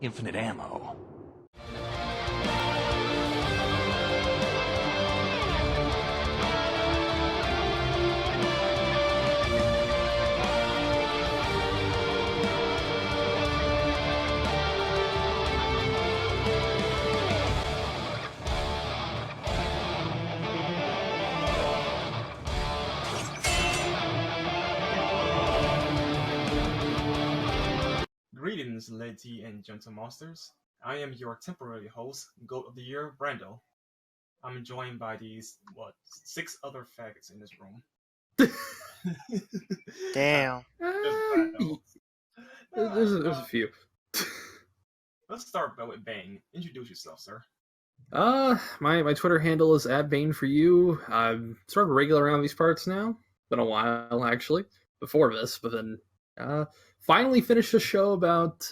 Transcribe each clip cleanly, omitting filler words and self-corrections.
Infinite ammo. Greetings, ladies and gentle monsters. I am your temporary host, Goat of the Year, Brando. I'm joined by these, 6 other faggots in this room. Damn. Just Brando. There's a few. Let's start with Bane. Introduce yourself, sir. My Twitter handle is @BaneForYou. I'm sort of a regular around these parts now. Been a while, actually, before this, but then finally finished the show about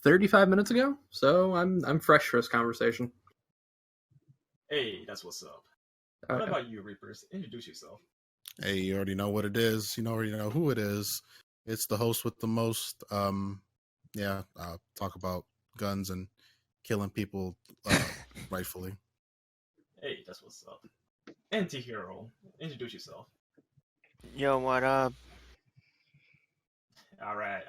35 minutes ago, so I'm fresh for this conversation. Hey, that's what's up. Okay. What about you, Reapers? Introduce yourself. Hey, you already know what it is. You already know who it is. It's the host with the most. Talk about guns and killing people rightfully. Hey, that's what's up. Anti-hero, introduce yourself. Yo, what up? All right.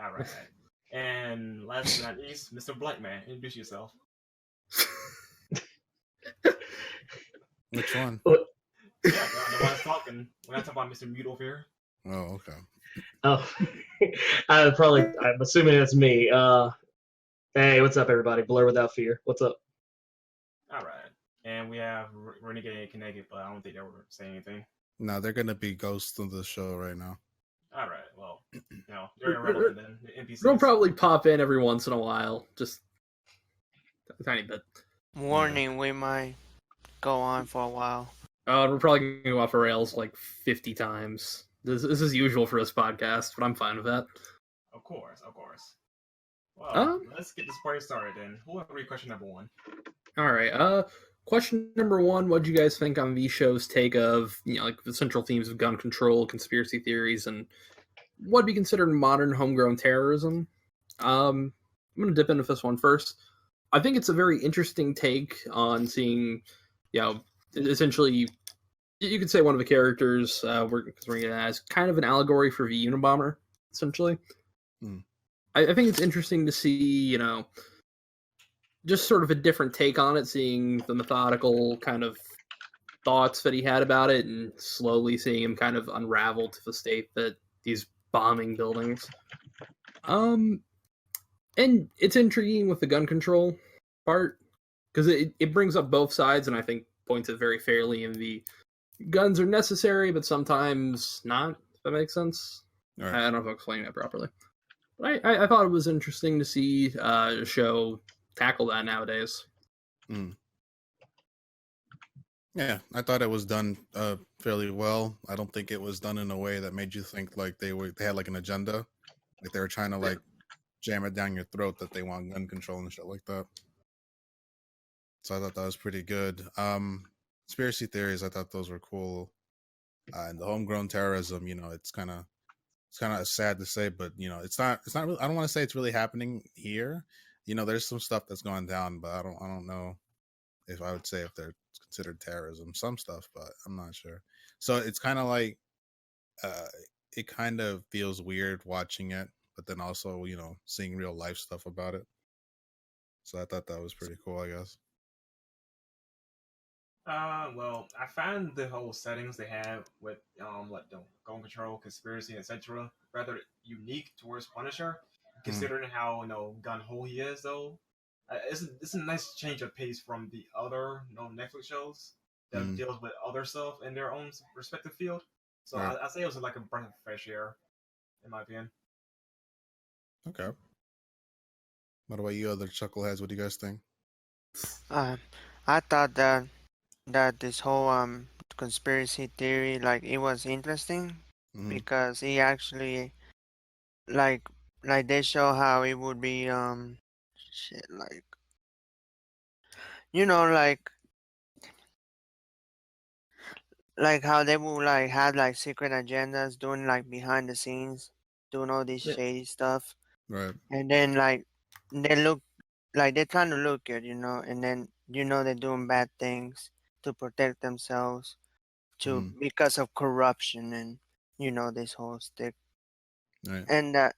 And last but not least, Mr. Blackman, introduce yourself. Which one? Yeah, the one talking. We're not talking about Mr. Mute over here. Oh, okay. Oh, I'm assuming it's me. Hey, what's up, everybody? Blur Without Fear. What's up? All right. And we have Renegade and Connecticut, but I don't think they were saying anything. No, they're going to be ghosts of the show right now. All right. Well, they're irrelevant then. The NPCs. They'll probably pop in every once in a while, just a tiny bit. Warning, we might go on for a while. We're probably going to go off the rails like 50 times. This is usual for this podcast, but I'm fine with that. Of course. Well, let's get this party started then. Who will read question number 1? All right. Question number 1, what do you guys think on the show's take of, like the central themes of gun control, conspiracy theories, and what would be considered modern homegrown terrorism? I'm going to dip into this one first. I think it's a very interesting take on seeing, essentially, you could say one of the characters, we're considering it as kind of an allegory for the Unabomber, essentially. I think it's interesting to see, just sort of a different take on it, seeing the methodical kind of thoughts that he had about it and slowly seeing him kind of unravel to the state that he's bombing buildings. And it's intriguing with the gun control part, because it brings up both sides, and I think points it very fairly in the guns are necessary, but sometimes not, if that makes sense. Right. I don't know if I'm explaining that properly. But I thought it was interesting to see a show tackle that nowadays. Yeah, I thought it was done fairly well. I don't think it was done in a way that made you think like they had like an agenda, like they were trying to like jam it down your throat that they want gun control and shit like that. So I thought that was pretty good. Conspiracy theories, I thought those were cool. And the homegrown terrorism, it's kind of sad to say, but it's not really, I don't want to say it's really happening here. There's some stuff that's going down, but I don't know if I would say if they're considered terrorism. Some stuff, but I'm not sure. So it's kind of like it kind of feels weird watching it, but then also seeing real life stuff about it. So I thought that was pretty cool, I guess. Well, I found the whole settings they have with like the gun control, conspiracy, etc. rather unique towards Punisher, considering how gun ho he is. Though it's a nice change of pace from the other Netflix shows that deals with other stuff in their own respective field. So right. I say it was like a breath of fresh air, in my opinion. Okay. What about you, other chuckleheads? What do you guys think? I thought that this whole conspiracy theory, like, it was interesting because he actually like they show how it would be like how they would like have like secret agendas doing like behind the scenes, doing all this shady stuff. Right. And then like they look like they're trying to look good, and then they're doing bad things to protect themselves because of corruption and this whole stick. Right. And I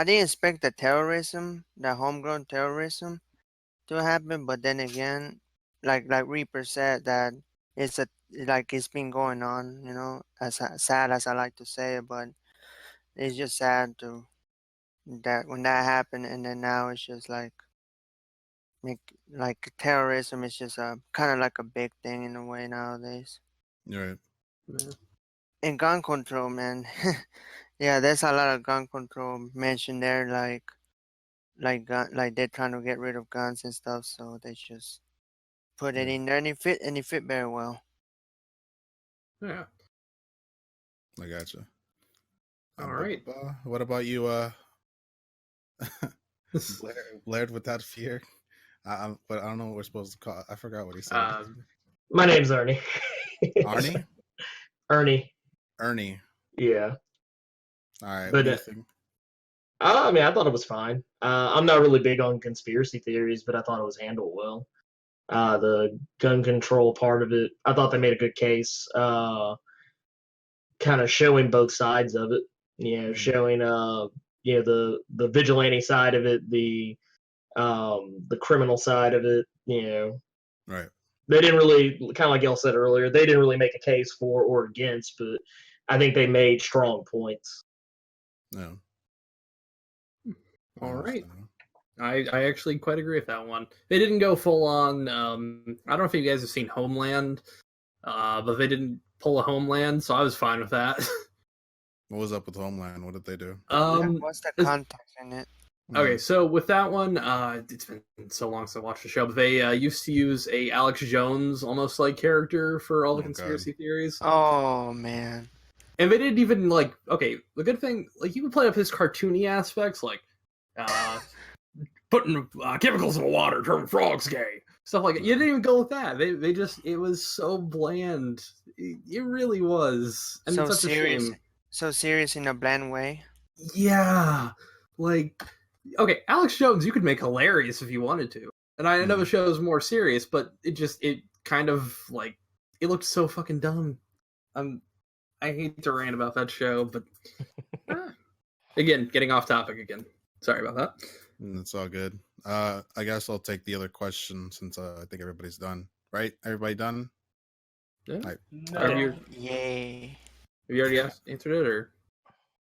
didn't expect the homegrown terrorism to happen, but then again, like Reaper said, that it's been going on, as sad as I like to say it, but it's just sad that when that happened, and then now it's just like terrorism is just a kind of like a big thing in a way nowadays. Right. And gun control, man. Yeah, there's a lot of gun control mentioned there, like they're trying to get rid of guns and stuff, so they just put it in there, and it fit very well. Yeah. I gotcha. All right. What about you, Blared without fear? But I don't know what we're supposed to call it. I forgot what he said. My name's Ernie. Arnie? Ernie. All Yeah. right. But, what do you think? I mean, I thought it was fine. I'm not really big on conspiracy theories, but I thought it was handled well. The gun control part of it, I thought they made a good case. Kind of showing both sides of it. Showing the vigilante side of it, the criminal side of it. Right. They didn't really, kind of like y'all said earlier, they didn't really make a case for or against, but I think they made strong points. No. All right. I actually quite agree with that one. They didn't go full on. I don't know if you guys have seen Homeland, but they didn't pull a Homeland, so I was fine with that. What was up with Homeland? What did they do? What's the context in it? Okay, so with that one, it's been so long since I watched the show, but they used to use a Alex Jones almost like character for all the conspiracy theories. Oh man! And they didn't even the good thing, you could play up his cartoony aspects, putting chemicals in the water, turning frogs gay, stuff like that. You didn't even go with that. They just, it was so bland. It really was, and so it's such serious. a shame. So serious in a bland way. Yeah, okay, Alex Jones, you could make hilarious if you wanted to. And I know the show is more serious, but it kind of, it looked so fucking dumb. I hate to rant about that show, but... Again, getting off topic again. Sorry about that. It's all good. I guess I'll take the other question since I think everybody's done. Right? Everybody done? Yeah. No. Yay. Have you already answered it, or...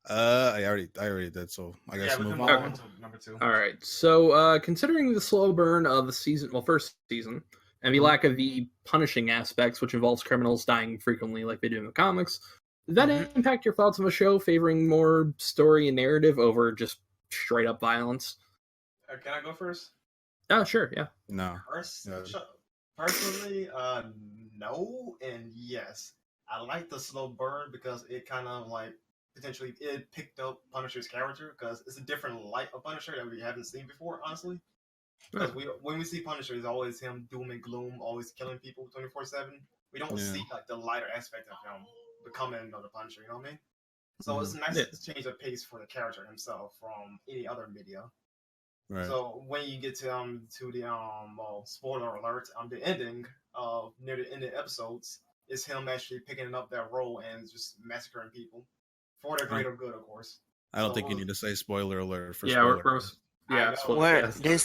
I already did, so I guess we move can on. on to number 2. All right. So, considering the slow burn of the first season, and the lack of the punishing aspects, which involves criminals dying frequently like they do in the comics, does that impact your thoughts on the show, favoring more story and narrative over just straight up violence? Can I go first? Oh, sure, yeah. No. Personally, no and yes. I like the slow burn because it kind of potentially it picked up Punisher's character because it's a different light of Punisher that we haven't seen before, honestly. Because when we see Punisher, it's always him doom and gloom, always killing people 24/7. We don't see the lighter aspect of him becoming the Punisher. You know what I mean? So it's a nice change of pace for the character himself from any other media. Right. So when you get to the spoiler alert, the ending near the end of the episodes is him actually picking up that role and just massacring people for the greater good, of course. I don't think you need to say spoiler alert for This is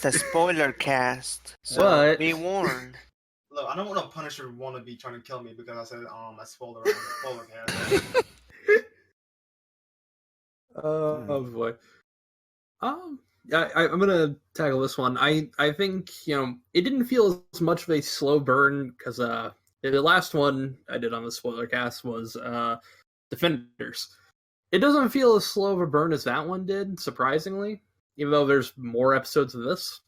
the Spoilercast, so be warned. Look, I don't want a Punisher want to be trying to kill me because I said a spoiler on the Spoilercast. Oh boy. I'm gonna tackle this one. I think it didn't feel as much of a slow burn because the last one I did on the Spoilercast was Defenders. It doesn't feel as slow of a burn as that one did, surprisingly, even though there's more episodes of this.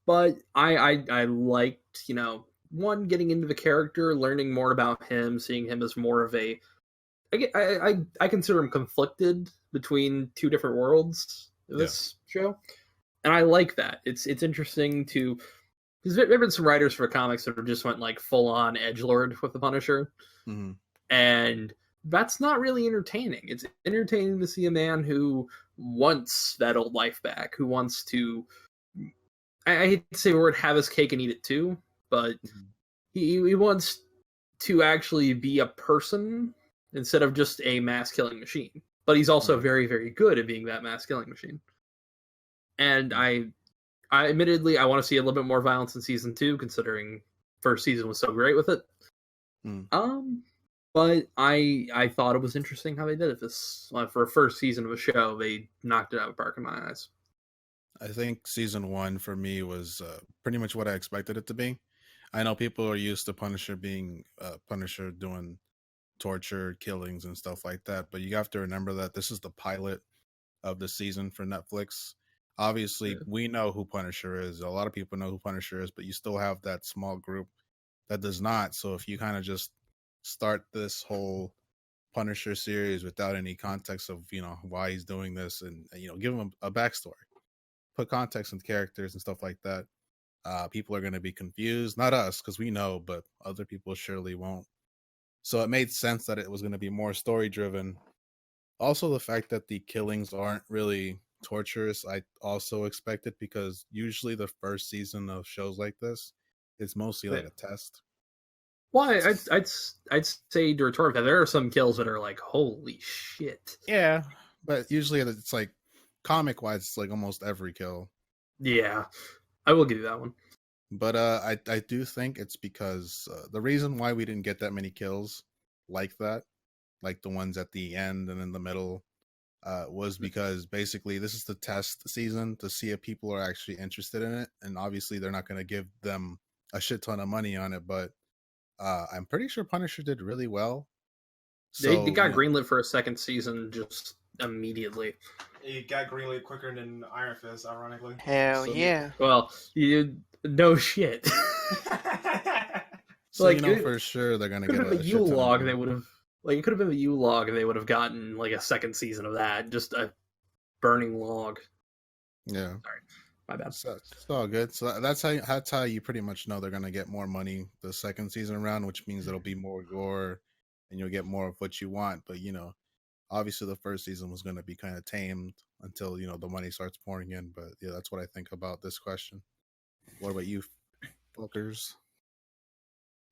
But I liked, one, getting into the character, learning more about him, seeing him as more of a... I consider him conflicted between two different worlds in this show. And I like that. It's interesting to... Because there have been some writers for comics that have just went full-on edgelord with the Punisher. And that's not really entertaining. It's entertaining to see a man who wants that old life back, who wants to, I hate to say the word have his cake and eat it too, but he wants to actually be a person instead of just a mass killing machine. But he's also very, very good at being that mass killing machine. And I admittedly, I want to see a little bit more violence in season 2, considering first season was so great with it. But I thought it was interesting how they did it. This for a first season of a show, they knocked it out of the park in my eyes. I think season 1 for me was pretty much what I expected it to be. I know people are used to Punisher being Punisher doing torture, killings, and stuff like that, but you have to remember that this is the pilot of the season for Netflix. Obviously, we know who Punisher is. A lot of people know who Punisher is, but you still have that small group that does not. So if you kind of just start this whole Punisher series without any context of, why he's doing this and, give him a backstory, put context in characters and stuff like that, people are going to be confused. Not us, because we know, but other people surely won't. So it made sense that it was going to be more story driven. Also, the fact that the killings aren't really torturous, I also expected, because usually the first season of shows like this, it's mostly like a test. Well, I'd say to retort that there are some kills that are like, holy shit. Yeah, but usually it's like, comic wise, it's like almost every kill. Yeah, I will give you that one. But I do think it's because the reason why we didn't get that many kills like that, like the ones at the end and in the middle, was because basically this is the test season to see if people are actually interested in it. And obviously they're not going to give them a shit ton of money on it, but I'm pretty sure Punisher did really well. So, they got greenlit for a second season just immediately. He got greenlit quicker than Iron Fist, ironically. Hell yeah. Well, no shit. So like, for sure they're gonna get a Yule log. They would have it could have been a Yule log, and they would have gotten like a second season of that. Just a burning log. Yeah. Sorry, my bad. So, it's all good. So that's how you pretty much know they're gonna get more money the second season around, which means there'll be more gore, and you'll get more of what you want. But obviously the first season was gonna be kind of tamed until the money starts pouring in. But yeah, that's what I think about this question. What about you, fuckers?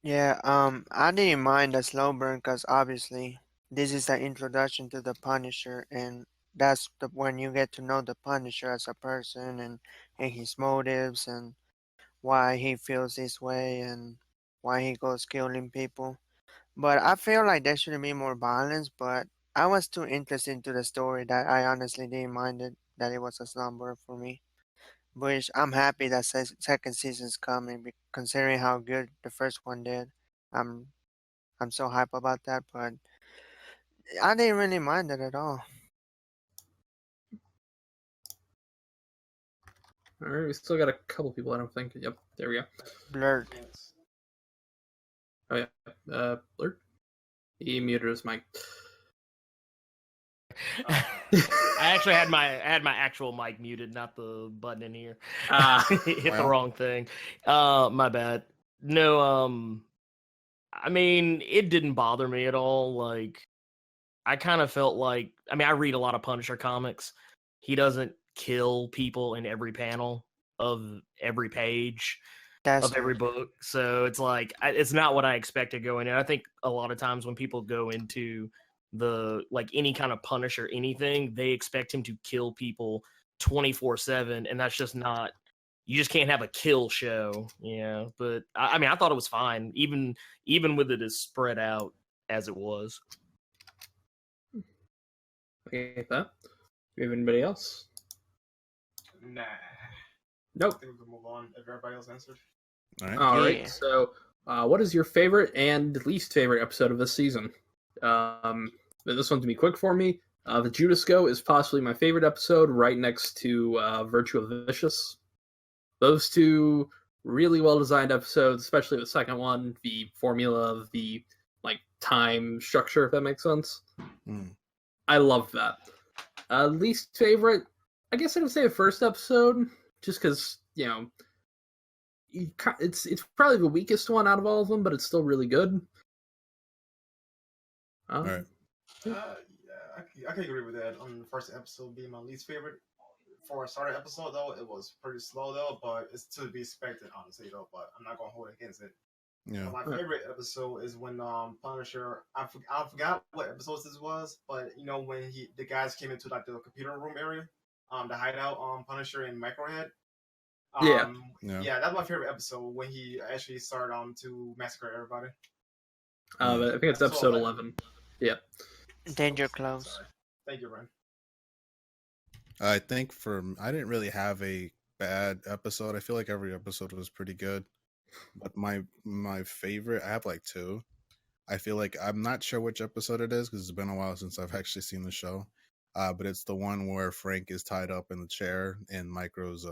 Yeah, I didn't mind the slow burn because obviously this is the introduction to the Punisher, and that's when you get to know the Punisher as a person and his motives and why he feels this way and why he goes killing people. But I feel like there should be more violence, but I was too interested into the story that I honestly didn't mind it, that it was a slumber for me. Which I'm happy that second season's coming, considering how good the first one did. I'm I'm so hype about that, but I didn't really mind it at all. All right, we still got a couple people. I don't think. Yep, there we go. Blurred. Yes. Oh yeah, Blurred. He muted his mic. I actually had my actual mic muted, not the button in here. Hit the wrong thing. My bad. No, I mean, it didn't bother me at all. Like, I kind of felt like, I read a lot of Punisher comics. He doesn't kill people in every panel of every page of every book. So it's like, it's not what I expected going in. I think a lot of times when people go into any kind of Punisher anything, they expect him to kill people 24/7, and that's just not. You just can't have a kill show. Yeah, but I thought it was fine, even with it as spread out as it was. Okay, that. Do we have anybody else? Nah. Nope. I think we can move on if everybody else answered. All right. So, what is your favorite and least favorite episode of this season? This one's gonna be quick for me. The Judas Go is possibly my favorite episode, right next to Virtue of Vicious. Those two really well designed episodes, especially the second one, the formula of the time structure, if that makes sense. I love that. Least favorite, I guess I would say the first episode, just because it's probably the weakest one out of all of them, but it's still really good. All right. I can agree with that. On the first episode being my least favorite. For a starter episode, though, it was pretty slow, though, but it's to be expected, honestly, though. But I'm not gonna hold it against it. Yeah. But my favorite episode is when Punisher. I forgot what episode this was, but when the guys came into like the computer room area, the hideout Punisher and Microhead. Yeah, that's my favorite episode when he actually started to massacre everybody. I think it's episode 11. Yeah. Danger Close. Sorry. Thank you, Ren. I think I didn't really have a bad episode. I feel like every episode was pretty good. But my favorite, I have like two. I feel like I'm not sure which episode it is because it's been a while since I've actually seen the show. But it's the one where Frank is tied up in the chair in Micro's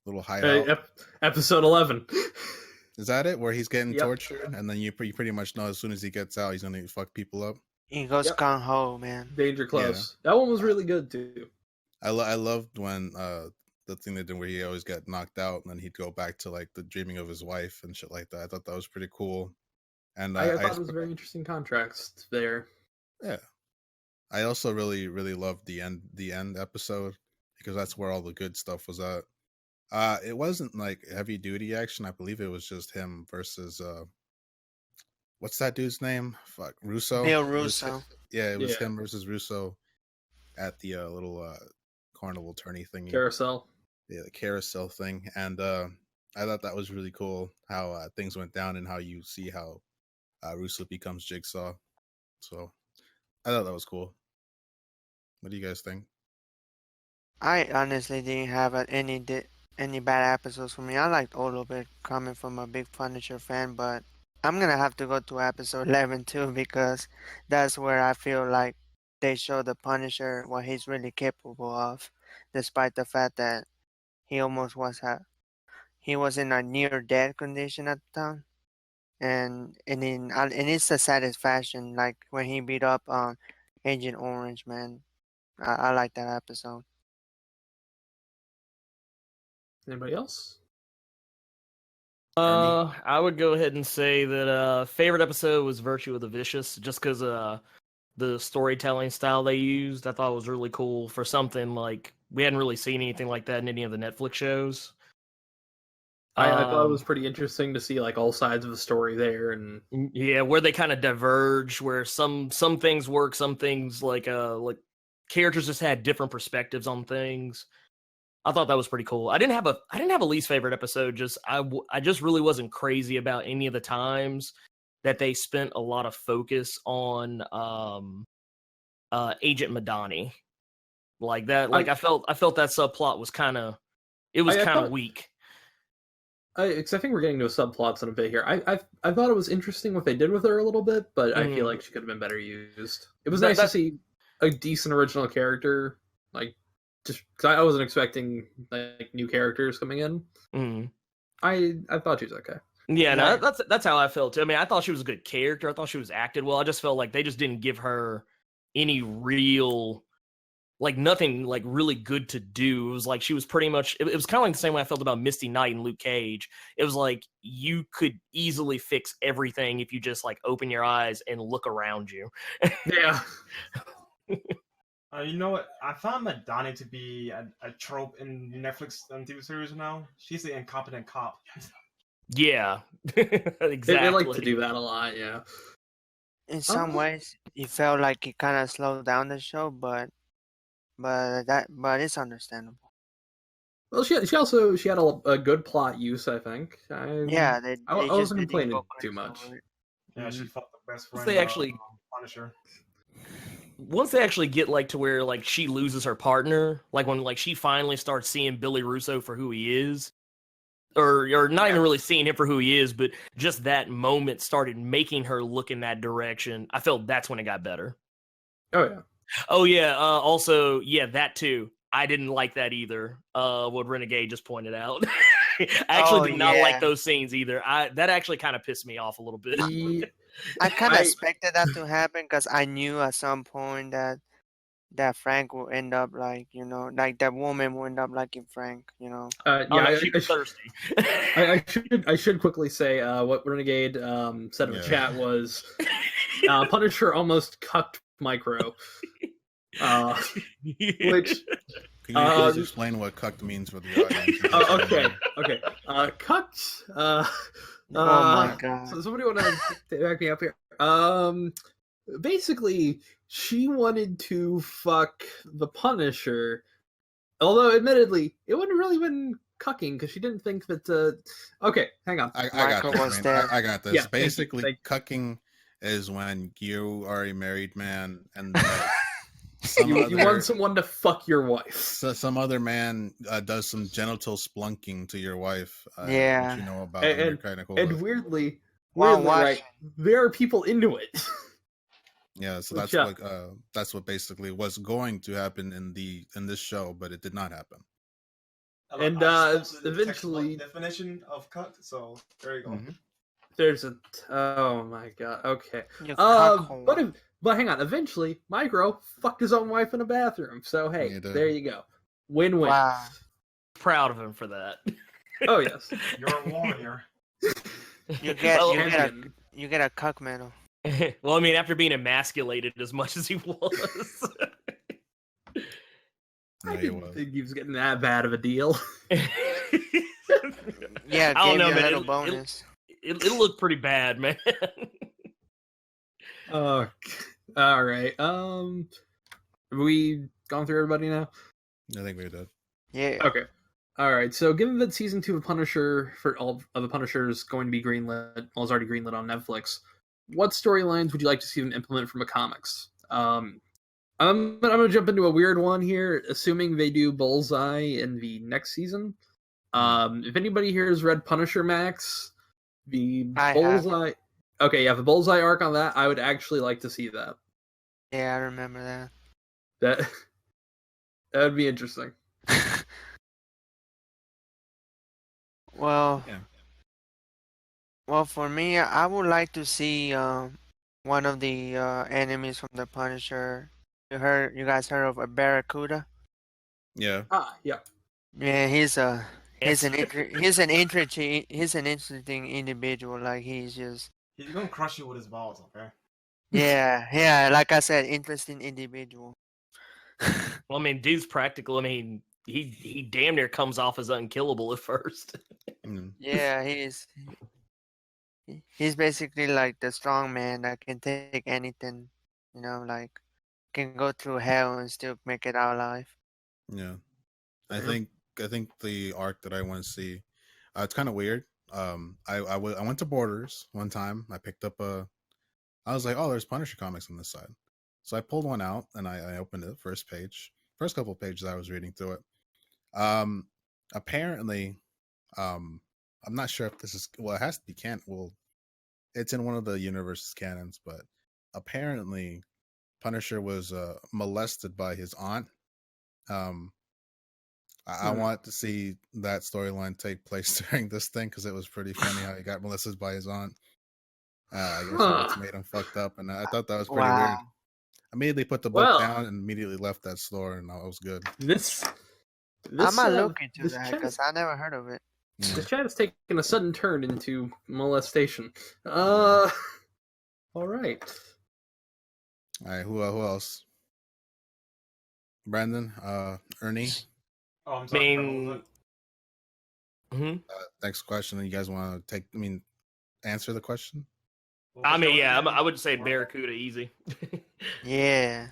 little hideout. Episode 11. Is that it? Where he's getting tortured, and then you pretty much know as soon as he gets out, he's gonna fuck people up. He goes gung ho, man. Danger Close. Yeah. That one was really good too. I loved when the thing they did where he always got knocked out, and then he'd go back to like the dreaming of his wife and shit like that. I thought that was pretty cool. And I thought it was a very interesting contrast there. Yeah. I also really, really loved the end episode because that's where all the good stuff was at. It wasn't like heavy duty action. I believe it was just him versus what's that dude's name? Fuck, Russo. Bill Russo. It was him versus Russo at the little carnival tourney thingy. Carousel. Yeah, the carousel thing. And I thought that was really cool how things went down and how you see how Russo becomes Jigsaw. So I thought that was cool. What do you guys think? I honestly didn't have any bad episodes for me. I liked all of it coming from a big Punisher fan, but I'm gonna have to go to episode 11 too because that's where I feel like they show the Punisher what he's really capable of, despite the fact that he almost was in a near death condition at the time, and it's a satisfaction like when he beat up Agent Orange, man. I like that episode. Anybody else? I would go ahead and say that favorite episode was Virtue of the Vicious, just because the storytelling style they used. I thought was really cool for something like we hadn't really seen anything like that in any of the Netflix shows. I thought it was pretty interesting to see like all sides of the story there, and where they kind of diverge, where some things work, some things like characters just had different perspectives on things. I thought that was pretty cool. I didn't have a least favorite episode. I just really wasn't crazy about any of the times that they spent a lot of focus on Agent Madani. Like that. Like I felt that subplot was kind of weak. I think we're getting to a subplots in a bit here. I thought it was interesting what they did with her a little bit, but I feel like she could have been better used. It was nice to see a decent original character, like just because I wasn't expecting like new characters coming in. I thought she was okay. Yeah, no, that's how I felt too. I mean, I thought she was a good character. I thought she was acted well. I just felt like they just didn't give her any real, like nothing like really good to do. It was like she was pretty much. It was kind of like the same way I felt about Misty Knight and Luke Cage. It was like you could easily fix everything if you just like open your eyes and look around you. Yeah. You know what? I found Madani to be a trope in Netflix TV series now. She's the incompetent cop. Yeah, exactly. They like to do that a lot, yeah. In some ways, it felt like it kind of slowed down the show, but it's understandable. Well, she had a good plot use, I think. I wasn't complaining too much. Yeah, she fought the best friend. They actually Punisher. Once they actually get like to where like she loses her partner, like when like she finally starts seeing Billy Russo for who he is, or not even really seeing him for who he is, but just that moment started making her look in that direction. I felt that's when it got better. Oh yeah. Also, yeah, that too. I didn't like that either. What Renegade just pointed out. I actually did not like those scenes either. That actually kind of pissed me off a little bit. I kind of expected that to happen because I knew at some point that Frank will end up like, like that woman will end up liking Frank, she was thirsty. I should quickly say what Renegade said in the chat was Punisher almost cucked Micro. Which Can you please explain what cucked means for the audience? Okay. Cucked. Oh my god. So somebody want to back me up here? Basically, she wanted to fuck the Punisher, although admittedly, it wouldn't really been cucking because she didn't think that. Okay, hang on. I got this. I got this. Yeah, Basically, cucking is when you are a married man and you want someone to fuck your wife. So some other man does some genital splunking to your wife. Yeah, which you know about. And kind of cool. And weirdly, right, there are people into it. Yeah, so that's what basically was going to happen in this show, but it did not happen. And eventually, definition of cuck. So there you go. Mm-hmm. There's oh my god. Okay. But hang on. Eventually, Micro fucked his own wife in a bathroom. So hey, there you go. Win-win. Wow. Proud of him for that. Oh yes. You're a warrior. You get a cuck medal. Well, I mean, after being emasculated as much as he was. I didn't think he was getting that bad of a deal. Yeah, I don't know, man. Little bonus. It'll look pretty bad, man. Oh, all right. Have we gone through everybody now? I think we did. Yeah. Okay. All right. So, given that season 2 of Punisher for all of the Punishers going to be greenlit, well, it's already greenlit on Netflix. What storylines would you like to see them implement from the comics? I'm going to jump into a weird one here, assuming they do Bullseye in the next season. If anybody here has read Punisher Max, the Bullseye... Okay, yeah, the Bullseye arc on that, I would actually like to see that. Yeah, I remember That would be interesting. Well, for me, I would like to see one of the enemies from the Punisher. You guys heard of a Barracuda? Yeah. Yeah. Yeah, he's an interesting individual. Like he's gonna crush you with his balls, okay? Yeah. Like I said, interesting individual. Well, I mean, dude's practical. I mean, he damn near comes off as unkillable at first. Yeah, he's basically like the strong man that can take anything. You know, like can go through hell and still make it out alive. Yeah, I think the arc that I want to see, it's kind of weird. I went to Borders one time. I picked up I was like, oh, there's Punisher comics on this side, so I pulled one out and I opened it. First couple of pages I was reading through it. Apparently, I'm not sure if this is it has to be it's in one of the universe's canons, but apparently Punisher was molested by his aunt. I want to see that storyline take place during this thing because it was pretty funny how he got molested by his aunt. I guess it's made him fucked up, and I thought that was pretty weird. I immediately put the book down and immediately left that store, and I was good. I might look into that because I never heard of it. This chat has taken a sudden turn into molestation. All right. All right, who else? Brandon, Ernie. Oh, I'm sorry. Next question. You guys want to answer the question? I mean, yeah, I would say Barracuda easy. Yeah.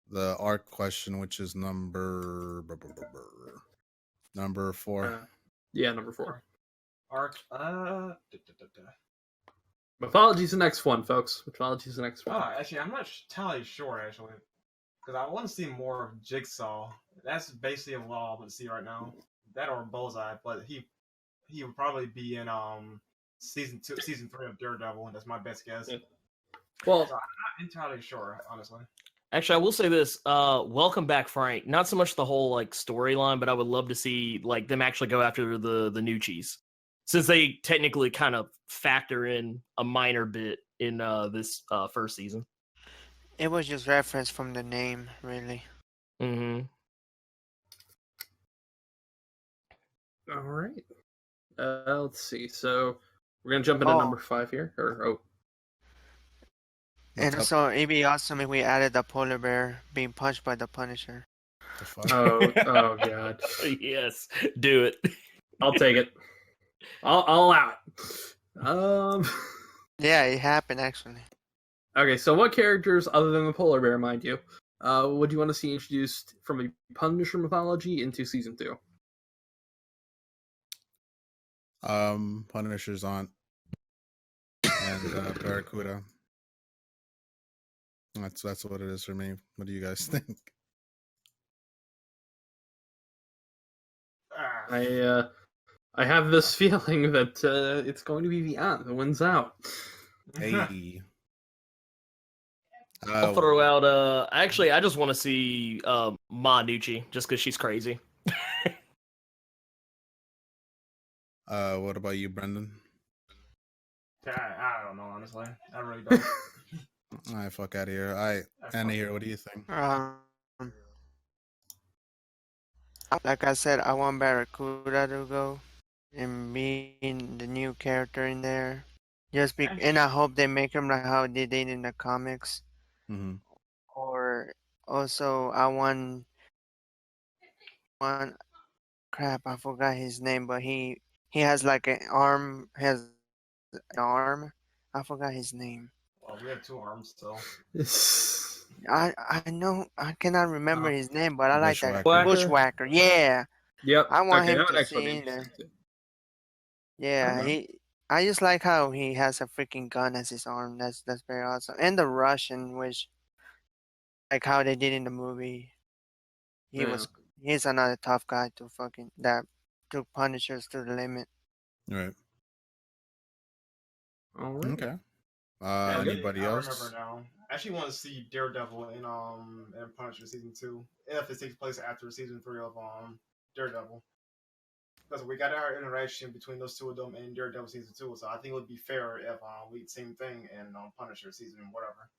The arc question, which is number 4. Yeah, number 4. Arc. Mythology's the next one, folks. Mythology's the next one. Oh, actually, I'm not entirely sure, actually. Because I want to see more of Jigsaw. That's basically all I want to see right now. That or Bullseye, but he would probably be in season 3 of Daredevil. That's my best guess. Yeah. Well, so I'm not entirely sure, honestly. Actually, I will say this. Welcome back, Frank. Not so much the whole storyline, but I would love to see them actually go after the new cheese, since they technically kind of factor in a minor bit in this first season. It was just reference from the name, really. Mm-hmm. All right. Let's see. So we're gonna jump into number 5 here, And also, it'd be awesome if we added the polar bear being punched by the Punisher. The fuck? Oh god. Yes, do it. I'll take it. I'll allow it. Yeah, it happened actually. Okay, so what characters, other than the polar bear, mind you, would you want to see introduced from a Punisher mythology into season 2? Punisher's aunt and Barracuda. That's what it is for me. What do you guys think? I have this feeling that it's going to be the aunt that wins out. Hey. I'll throw out. Actually, I just want to see Ma Nucci, just because she's crazy. What about you, Brendan? I don't know, honestly. I really don't. Alright, fuck out of here. Anna here, what do you think? Like I said, I want Barracuda to go and be the new character in there. And I hope they make him like how they did in the comics. Mm-hmm. Or also, I want crap, I forgot his name, but he has like an arm, I forgot his name. Well, we have 2 arms, so. I know, I cannot remember his name, but I like that. Bushwhacker. Bushwhacker, yeah. Yep. I want him that would to actually see be in there. interesting. Yeah, I just like how he has a freaking gun as his arm. That's very awesome. And the Russian, which like how they did in the movie. He's another tough guy to took Punishers to the limit. Right. All right. Okay. Anybody I else? remember now. I actually want to see Daredevil in Punisher season 2, if it takes place after season 3 of Daredevil. Because we got our interaction between those 2 of them in Daredevil season 2, so I think it would be fair if we same thing in Punisher season whatever.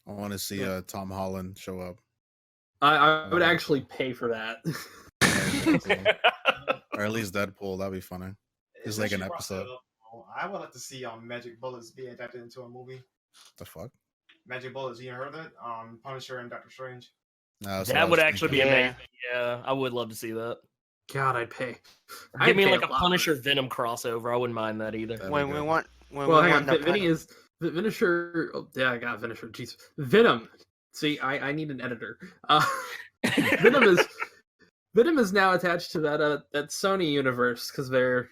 I want to see Tom Holland show up. I would actually pay for that. Or at least Deadpool. That'd be funny. It's like an episode. I would like to see Magic Bullets be adapted into a movie. The fuck? Magic Bullets, you heard of it? Punisher and Doctor Strange. That would actually be amazing. Yeah, I would love to see that. God, I'd pay. Give me like a Punisher Venom crossover. I wouldn't mind that either. Vinisher. Oh, yeah, I got Vinisher. Jeez, Venom. See, I need an editor. Venom is now attached to that Sony universe because they're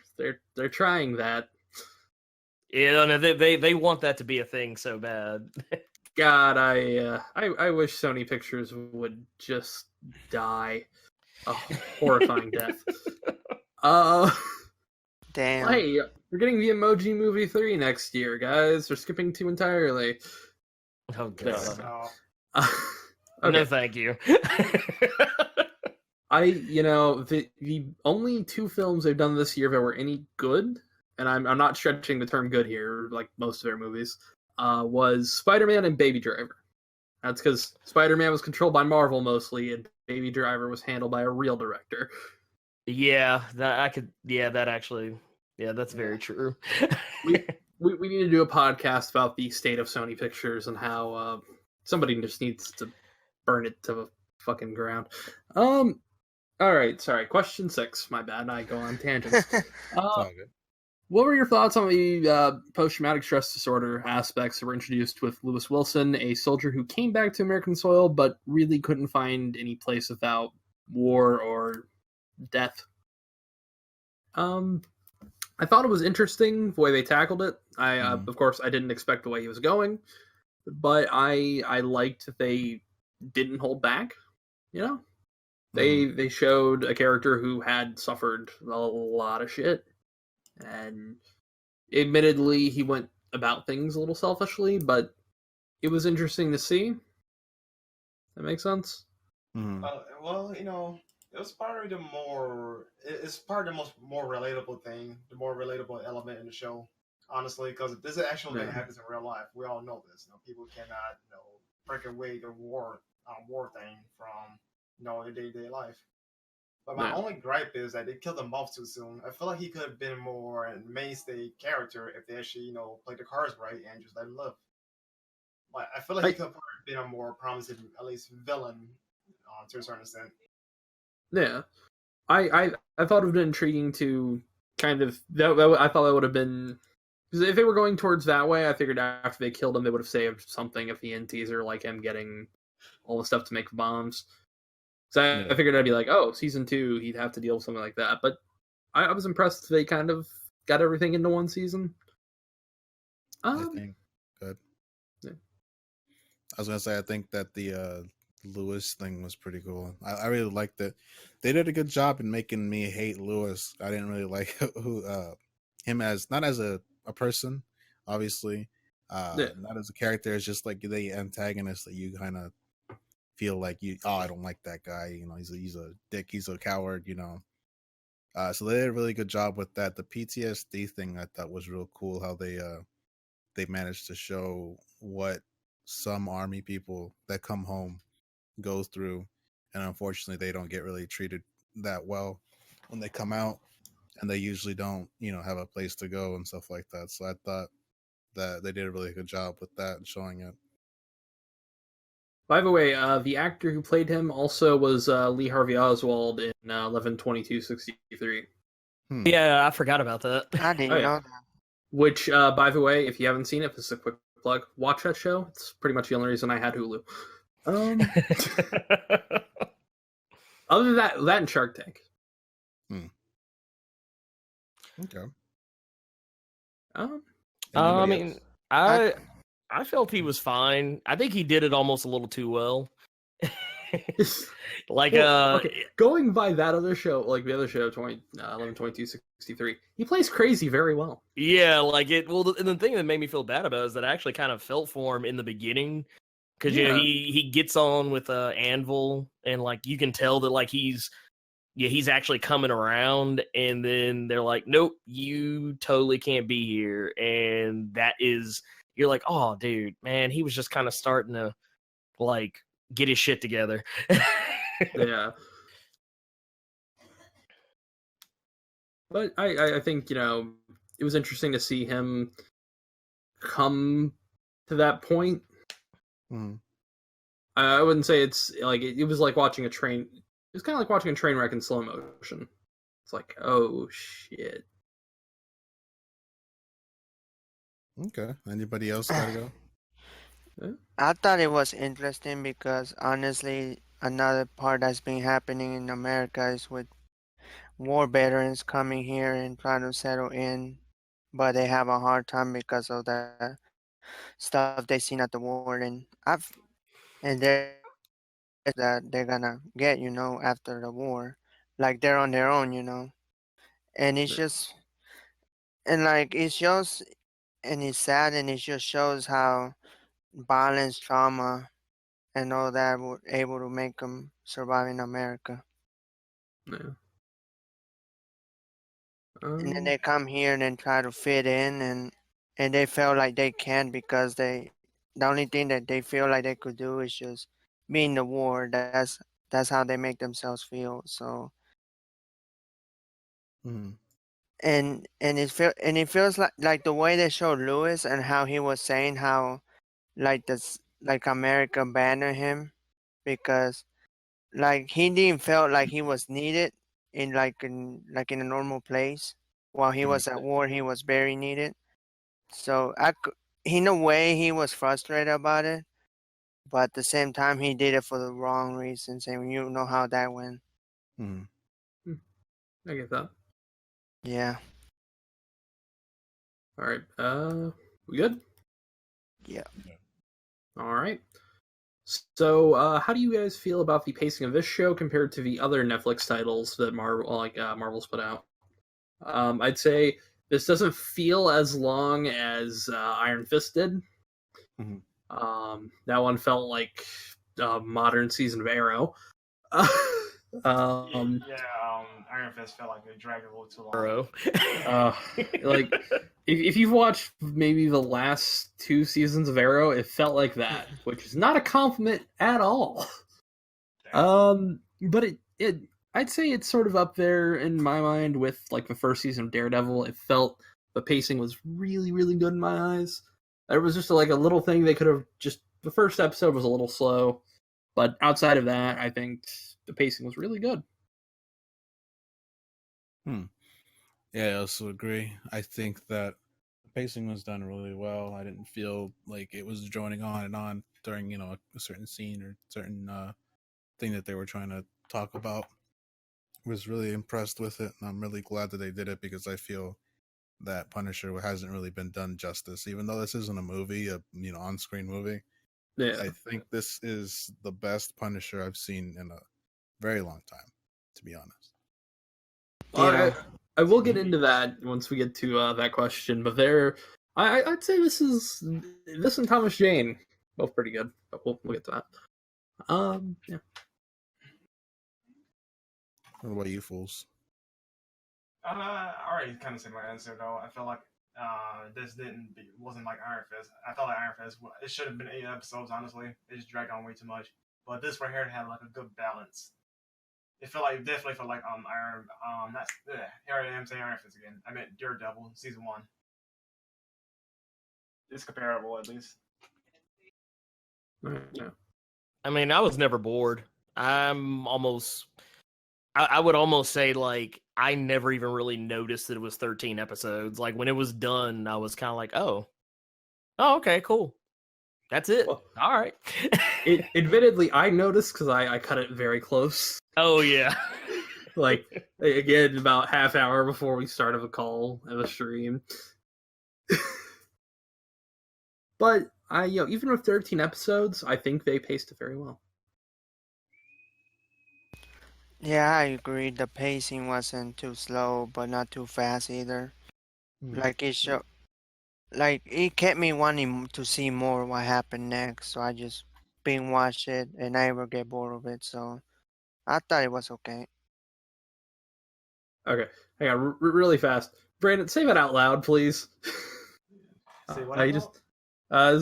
trying that. Yeah, no, they want that to be a thing so bad. God, I wish Sony Pictures would just die a horrifying death. Damn. Hey, we're getting the Emoji Movie 3 next year, guys. We're skipping 2 entirely. Oh god. Okay. No, thank you. The only 2 films they've done this year that were any good, and I'm not stretching the term good here, like most of their movies, was Spider-Man and Baby Driver. That's because Spider-Man was controlled by Marvel mostly, and Baby Driver was handled by a real director. Yeah, that's very true. we need to do a podcast about the state of Sony Pictures and how somebody just needs to burn it to the fucking ground. All right, sorry. Question 6. My bad. I go on tangents. What were your thoughts on the post-traumatic stress disorder aspects that were introduced with Lewis Wilson, a soldier who came back to American soil but really couldn't find any place without war or death? I thought it was interesting the way they tackled it. Of course, I didn't expect the way he was going, but I liked that they didn't hold back. They showed a character who had suffered a lot of shit, and admittedly, he went about things a little selfishly, but it was interesting to see. That makes sense? Well, it was part of the more. It's part of the more relatable thing, the more relatable element in the show. Honestly, because if this is actual thing that happens in real life, we all know this. People cannot, break away the war thing from, their day-to-day life. But my only gripe is that they killed him off too soon. I feel like he could have been more a mainstay character if they actually, played the cards right and just let him live. Like, I feel like he could have been a more promising, at least villain, to a certain extent. Yeah, I thought it would have been intriguing to kind of I thought that would have been, because if they were going towards that way, I figured after they killed him, they would have saved something of the end teaser, like him getting all the stuff to make bombs. So I figured I'd be like, oh, season 2, he'd have to deal with something like that. But I was impressed they kind of got everything into one season. I think good. Yeah. I was gonna say, I think that the Lewis thing was pretty cool. I really liked it. They did a good job in making me hate Lewis. I didn't really like him as, not as a person, obviously, not as a character. It's just like the antagonist that you kind of feel like I don't like that guy. You know, he's a dick. He's a coward. You know. So they did a really good job with that. The PTSD thing I thought was real cool. How they managed to show what some army people that come home go through, and unfortunately they don't get really treated that well when they come out, and they usually don't, have a place to go and stuff like that. So I thought that they did a really good job with that and showing it. By the way, the actor who played him also was Lee Harvey Oswald in 11/22/63. Yeah, I forgot about that. I didn't know that. Which, by the way, if you haven't seen it, this is a quick plug. Watch that show. It's pretty much the only reason I had Hulu. Other than that and Shark Tank. Okay. I mean, I felt he was fine. I think he did it almost a little too well. Okay. Going by that other show, like the other show, 11/22/63, he plays crazy very well. Yeah, and the thing that made me feel bad about it is that I actually kind of felt for him in the beginning, because he gets on with Anvil, and you can tell that he's actually coming around, and then they're like, nope, you totally can't be here, and you're like, oh, dude, man, he was just kind of starting to get his shit together. Yeah. But I think, it was interesting to see him come to that point. Mm. I wouldn't say it's it was like watching a train. It was kind of like watching a train wreck in slow motion. It's like, oh shit. Okay. Anybody else gotta go? I thought it was interesting because honestly, another part that's been happening in America is with war veterans coming here and trying to settle in, but they have a hard time because of the stuff they seen at the war, and they're that they're gonna get, after the war, they're on their own, and it's just, and it shows, and it's sad, and it just shows how violence, trauma, and all that were able to make them survive in America. Yeah. And then they come here and then try to fit in, and they feel like they can't because the only thing that they feel like they could do is just be in the war. That's how they make themselves feel. So, and it feels like the way they showed Lewis and how he was saying how America abandoned him because he didn't feel like he was needed in in a normal place. While he was at war, he was very needed. So in a way, he was frustrated about it, but at the same time, he did it for the wrong reasons, and you know how that went. I get that. Yeah. All right. We good? Yeah. All right. So, how do you guys feel about the pacing of this show compared to the other Netflix titles that Marvel's put out? I'd say this doesn't feel as long as Iron Fist did. Mm-hmm. That one felt like a modern season of Arrow. Iron Fist felt like it dragged a little too long. If you've watched maybe the last 2 seasons of Arrow, it felt like that, which is not a compliment at all. But it I'd say it's sort of up there in my mind with the first season of Daredevil. It felt the pacing was really, really good in my eyes. There was just like a little thing they could have just. The first episode was a little slow, but outside of that, I think the pacing was really good. Yeah, I also agree. I think that the pacing was done really well. I didn't feel like it was droning on and on during, a certain scene or certain thing that they were trying to talk about. I was really impressed with it, and I'm really glad that they did it because I feel that Punisher hasn't really been done justice. Even though this isn't a movie, on-screen movie, Yeah. I think this is the best Punisher I've seen in a very long time, to be honest. Yeah. I will get into that once we get to that question, but I'd say this and Thomas Jane both pretty good, but we'll get to that. Yeah. What about you fools? I already kind of said my answer though. I feel like this wasn't like Iron Fist. I felt like Iron Fist, it should have been 8 episodes. Honestly, it just dragged on way too much. But this right here had like a good balance. It definitely felt like here I am saying Iron Fist again. I meant Daredevil season 1. It's comparable at least. Yeah. I mean, I was never bored. I would almost say, like, I never even really noticed that it was 13 episodes. Like, when it was done, I was kind of like, oh, okay, cool. That's it. Well, all right. Admittedly, I noticed because I cut it very close. Oh, yeah. Like, again, about half hour before we started a call of a stream. But, even with 13 episodes, I think they paced it very well. Yeah, I agree. The pacing wasn't too slow, but not too fast either. Like it kept me wanting to see more what happened next. So I just binge watched it, and I never get bored of it. So I thought it was okay. Okay, hang on, really fast. Brandon, say that out loud, please. Say what?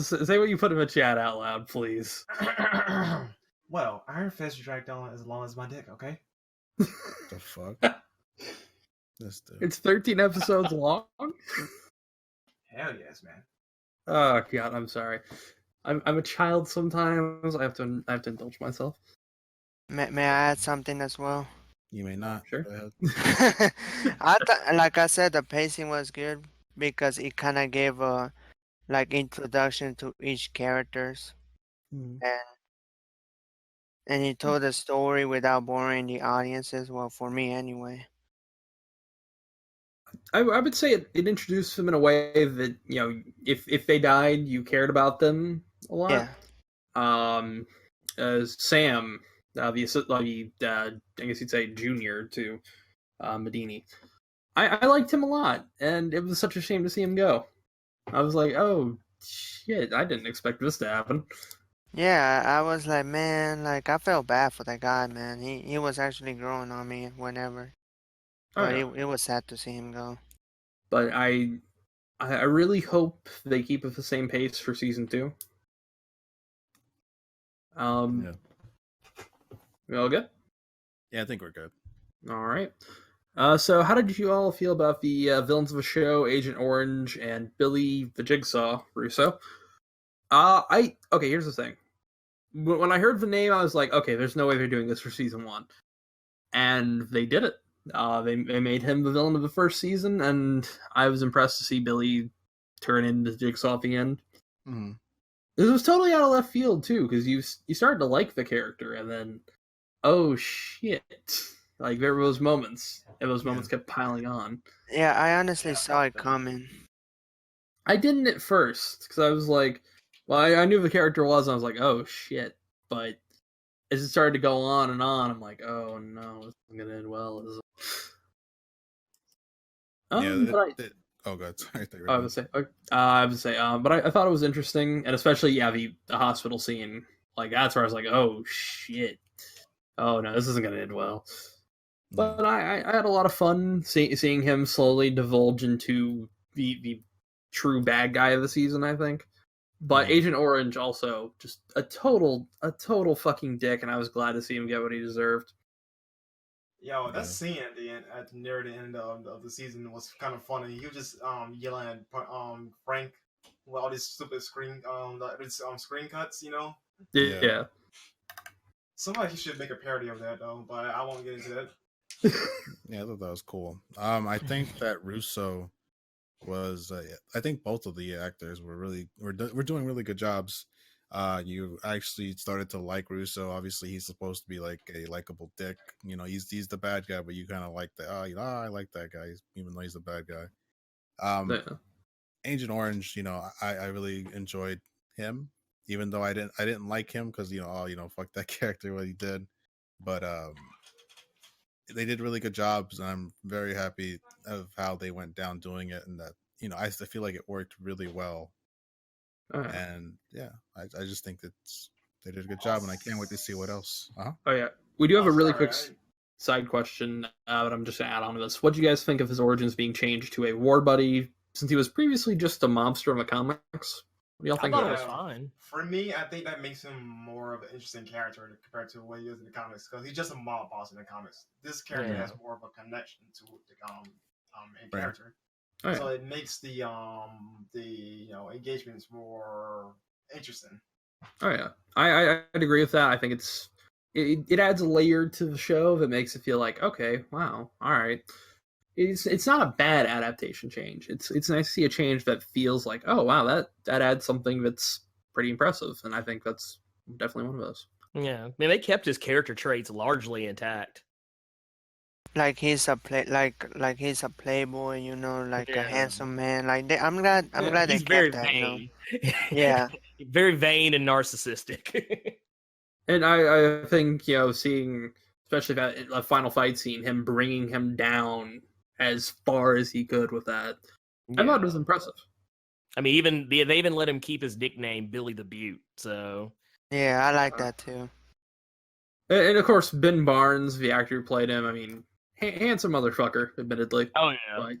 Say what you put in the chat out loud, please. Well, Iron Fist dragged on as long as my dick. Okay. The fuck? It's 13 episodes long. Hell yes, man. Oh god, I'm sorry. I'm a child sometimes. I have to indulge myself. May I add something as well? You may not. Sure. Go ahead. I thought, like I said, the pacing was good because it kind of gave a introduction to each characters, and it told the story without boring the audiences. Well, for me anyway. I would say it introduced them in a way that, if they died, you cared about them a lot. Yeah. Sam, I guess you'd say junior to Medini. I liked him a lot, and it was such a shame to see him go. I was like, oh shit, I didn't expect this to happen. Yeah, I was like, man, like I felt bad for that guy, man. He was actually growing on me whenever. But it was sad to see him go. But I really hope they keep at the same pace for season 2. Yeah. We all good? Yeah, I think we're good. All right. So how did you all feel about the villains of the show, Agent Orange and Billy the Jigsaw Russo? Here's the thing. When I heard the name, I was like, okay, there's no way they're doing this for season 1. And they did it. They made him the villain of the first season, and I was impressed to see Billy turn into Jigsaw at the end. Mm-hmm. This was totally out of left field, too, because you started to like the character, and then, oh shit. Like, there were those moments, and those moments kept piling on. Yeah, I honestly saw it coming. I didn't at first, because I was like, well, I knew who the character was, and I was like, oh shit. But as it started to go on, I'm like, oh no, this isn't going to end well. Oh god, sorry. I would say, but I thought it was interesting, and especially the hospital scene. Like, that's where I was like, oh shit, oh no, this isn't gonna end well. But I had a lot of fun seeing him slowly divulge into the true bad guy of the season, I think. But Agent Orange also just a total fucking dick, and I was glad to see him get what he deserved. Yo, that scene near the end of the season was kind of funny. He was just yelling at Frank with all these stupid screen screen cuts, Yeah. Somebody should make a parody of that though, but I won't get into that. Yeah, I thought that was cool. I think that Russo was. I think both of the actors were doing really good jobs. You actually started to like Russo. Obviously, he's supposed to be like a likable dick. He's the bad guy, but you kind of like that. I like that guy, even though he's the bad guy. Agent Orange, I really enjoyed him, even though I didn't like him because fuck that character what he did, but they did really good jobs, and I'm very happy of how they went down doing it, and that I feel like it worked really well. And yeah, I just think that they did a good job, and I can't wait to see what else. Oh yeah, we do have a really quick side question, but I'm just gonna add on to this. What do you guys think of his origins being changed to a war buddy, since he was previously just a mobster in the comics? What do y'all think? I thought it was fine. For me, I think that makes him more of an interesting character compared to what he is in the comics, because he's just a mob boss in the comics. This character has more of a connection to the main character. Right. So it makes the engagements more interesting. Oh yeah, I'd agree with that. I think it adds a layer to the show that makes it feel like, okay, wow, all right. It's not a bad adaptation change. It's nice to see a change that feels like, oh wow, that adds something that's pretty impressive, and I think that's definitely one of those. Yeah, I mean, they kept his character traits largely intact. Like he's a he's a playboy, a handsome man. I'm glad they kept that. Vain. Yeah, very vain and narcissistic. And I think seeing especially that final fight scene, him bringing him down as far as he could with that, I thought it was impressive. I mean, they even let him keep his nickname Billy the Butte. So yeah, I like that too. And of course, Ben Barnes, the actor who played him, I mean, handsome motherfucker, admittedly. Oh yeah.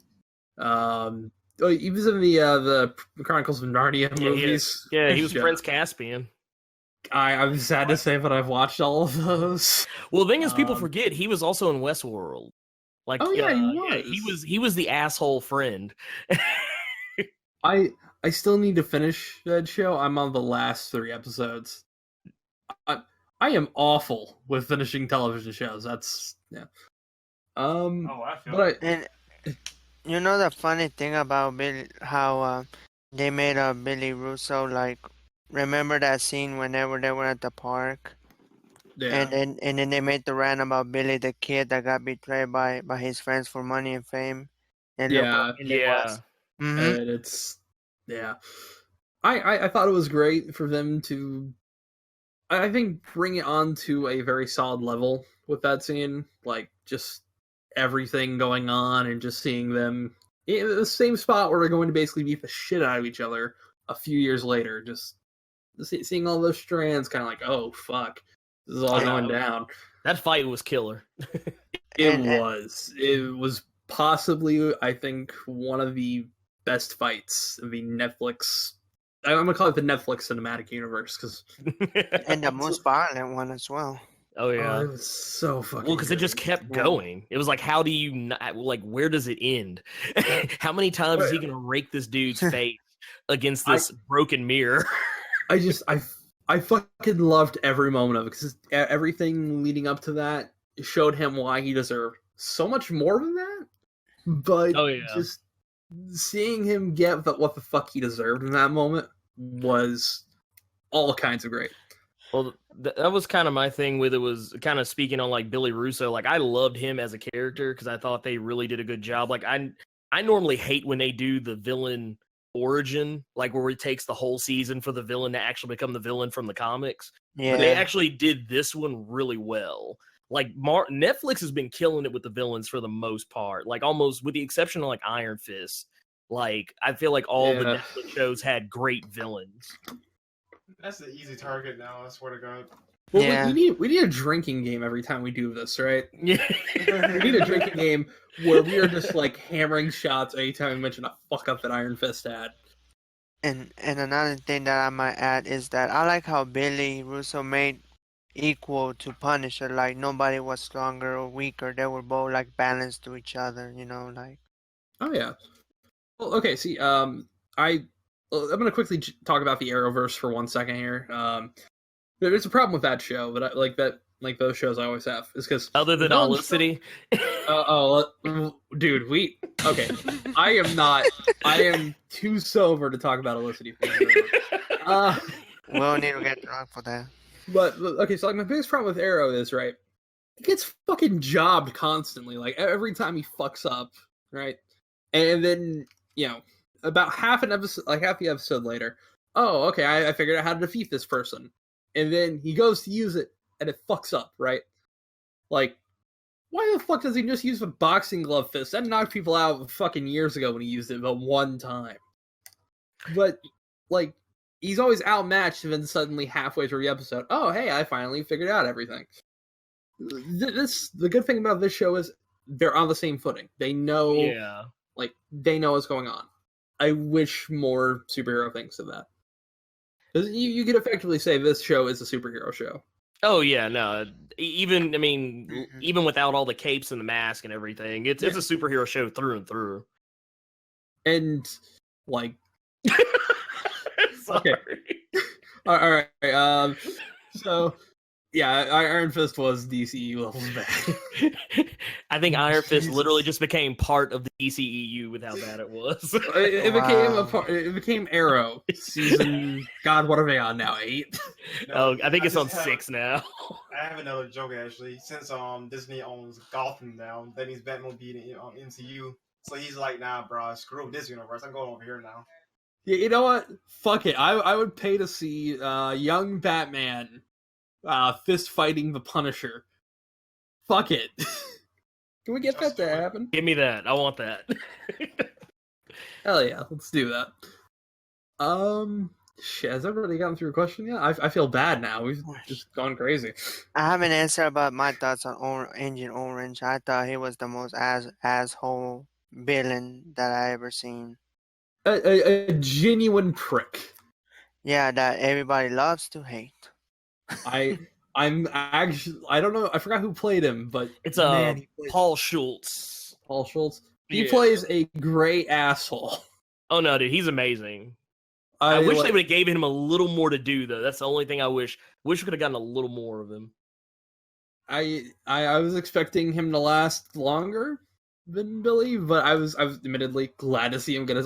But, he was in the Chronicles of Narnia movies. Yeah, he was Prince Caspian. I'm sad to say, but I've watched all of those. Well, the thing is, people forget he was also in Westworld. Like, he was. Yeah, he was the asshole friend. I still need to finish that show. I'm on the last 3 episodes. I am awful with finishing television shows. That's I feel and the funny thing about Billy, how they made Billy Russo, like, remember that scene whenever they were at the park? Yeah. And then they made the rant about Billy the kid that got betrayed by his friends for money and fame. And yeah. Mm-hmm. And it's I thought it was great for them to, I think, bring it on to a very solid level with that scene. Like, just everything going on and just seeing them in the same spot where they're going to basically beat the shit out of each other a few years later. Just seeing all those strands, kind of like, oh, fuck. This is all going down. That fight was killer. It was possibly, I think, one of the best fights in the Netflix. I'm gonna call it the Netflix cinematic universe, because and the most violent one as well. Oh yeah, it was so fucking. Well, because it just kept going. It was like, how do you not, like, where does it end? How many times is he gonna rake this dude's face against this broken mirror? I fucking loved every moment of it, because everything leading up to that showed him why he deserved so much more than that. But just seeing him get what the fuck he deserved in that moment was all kinds of great. Well, that was kind of my thing with it, was kind of speaking on, like, Billy Russo. Like, I loved him as a character because I thought they really did a good job. Like, I normally hate when they do the villain origin, like where it takes the whole season for the villain to actually become the villain from the comics. Yeah, but they actually did this one really well. Like, Netflix has been killing it with the villains for the most part, like almost with the exception of like Iron Fist. Like, I feel like all the Netflix shows had great villains. That's the easy target now, I swear to God. Well, we need a drinking game every time we do this, right? Yeah. We need a drinking game where we are just like hammering shots anytime we mention a fuck up that Iron Fist had. And another thing that I might add is that I like how Billy Russo made equal to Punisher. Like, nobody was stronger or weaker. They were both like balanced to each other, like. Oh yeah. Well, okay. See, I I'm going to quickly talk about the Arrowverse for 1 second here. There's a problem with that show, but like those shows I always have, is because other than Olicity. Dude, okay. I am too sober to talk about Olicity. We'll need to get drunk for that. But okay, so like my biggest problem with Arrow is, right, he gets fucking jobbed constantly, like every time he fucks up, right? And then, you know, about half the episode later, oh, okay, I figured out how to defeat this person. And then he goes to use it, and it fucks up, right? Like, why the fuck does he just use a boxing glove fist? That knocked people out fucking years ago when he used it, but one time. But, like, he's always outmatched, and then suddenly halfway through the episode, oh, hey, I finally figured out everything. The good thing about this show is they're on the same footing. They know, they know what's going on. I wish more superhero things of that. Because you could effectively say this show is a superhero show. Oh yeah, no. Even even without all the capes and the mask and everything, it's a superhero show through and through. And like, sorry. Okay. All right. So yeah, Iron Fist was DCEU levels bad. I think Iron Fist literally just became part of the DCEU with how bad it was. It became Arrow season. God, what are they on now? 8? No, I think it's on 6 now. I have another joke actually. Since Disney owns Gotham now, that means Batman will be in MCU. So he's like, nah, bro, screw this universe. I'm going over here now. Yeah, you know what? Fuck it. I would pay to see young Batman fist fighting the Punisher. Fuck it. Can we get that to happen? Give me that. I want that. Hell yeah, let's do that. Shit, has everybody gotten through a question yet? I feel bad now. We've just gone crazy. I have an answer about my thoughts on Agent Orange. I thought he was the most asshole villain that I ever seen. A genuine prick. Yeah, that everybody loves to hate. I'm actually, I don't know, I forgot who played him, but it's Paul Schultz. Paul Schultz. He plays a great asshole. Oh no, dude, he's amazing. I wish they would have gave him a little more to do, though. That's the only thing I wish. We could have gotten a little more of him. I was expecting him to last longer than Billy, but I was admittedly glad to see him get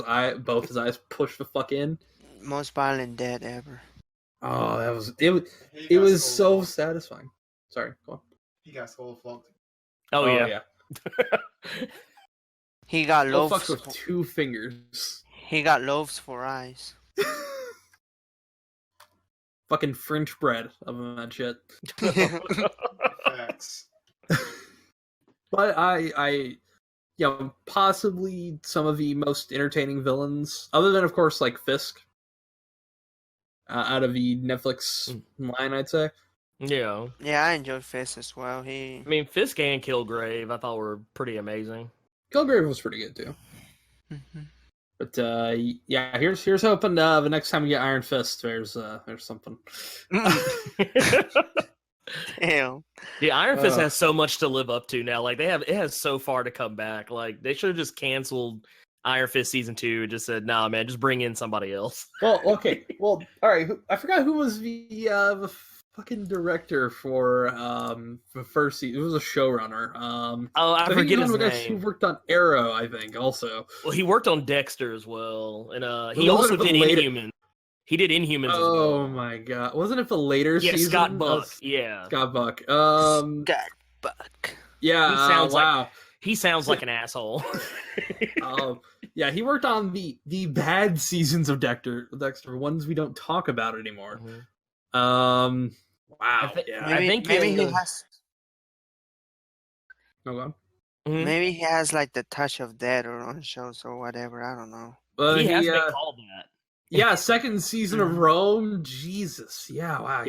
both his eyes pushed the fuck in. Most violent death ever. Oh, it was so satisfying. Sorry, go on. He got skull fucked. Oh yeah. He got loaves fucked with 2 fingers. He got loaves for eyes. Fucking French bread of that shit. Facts. But I possibly some of the most entertaining villains, other than of course like Fisk. Out of the Netflix line, I'd say. Yeah. Yeah, I enjoyed Fisk as well. Fisk and Kilgrave I thought were pretty amazing. Kilgrave was pretty good too. Mm-hmm. But yeah, here's hoping the next time we get Iron Fist, there's something. Damn. The Iron Fist has so much to live up to now. Like it has so far to come back. Like they should have just canceled Iron Fist season 2 and just said, nah, man, just bring in somebody else. Well, okay. Well, all right. I forgot who was the fucking director for the first season. It was a showrunner. I forget his name. Who worked on Arrow, I think, also. Well, he worked on Dexter as well, and he also did Inhumans. He did Inhumans as well. Oh my god. Wasn't it the later season? Yeah, Scott Buck. Yeah. Scott Buck. Scott Buck. Yeah, he sounds like an asshole. Yeah, he worked on the bad seasons of Dexter, ones we don't talk about anymore. Mm-hmm. Wow. Maybe he has. No, go on. Mm-hmm. Maybe he has like the touch of death or on shows or whatever. I don't know. He has been called that. Yeah, second season of Rome. Jesus. Yeah. Wow.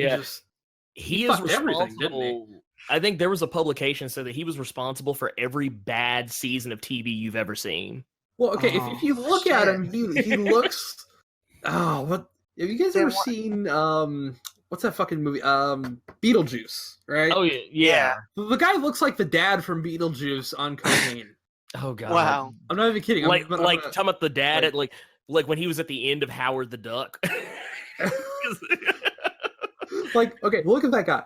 He is responsible. Didn't he? I think there was a publication said that he was responsible for every bad season of TV you've ever seen. Well, okay, if you look at him, he looks. Oh, what? Have you guys ever seen what's that fucking movie? Beetlejuice, right? Oh yeah. The guy looks like the dad from Beetlejuice on cocaine. Oh god. Wow. I'm not even kidding. Talking about the dad at like when he was at the end of Howard the Duck. Like, okay, look at that guy.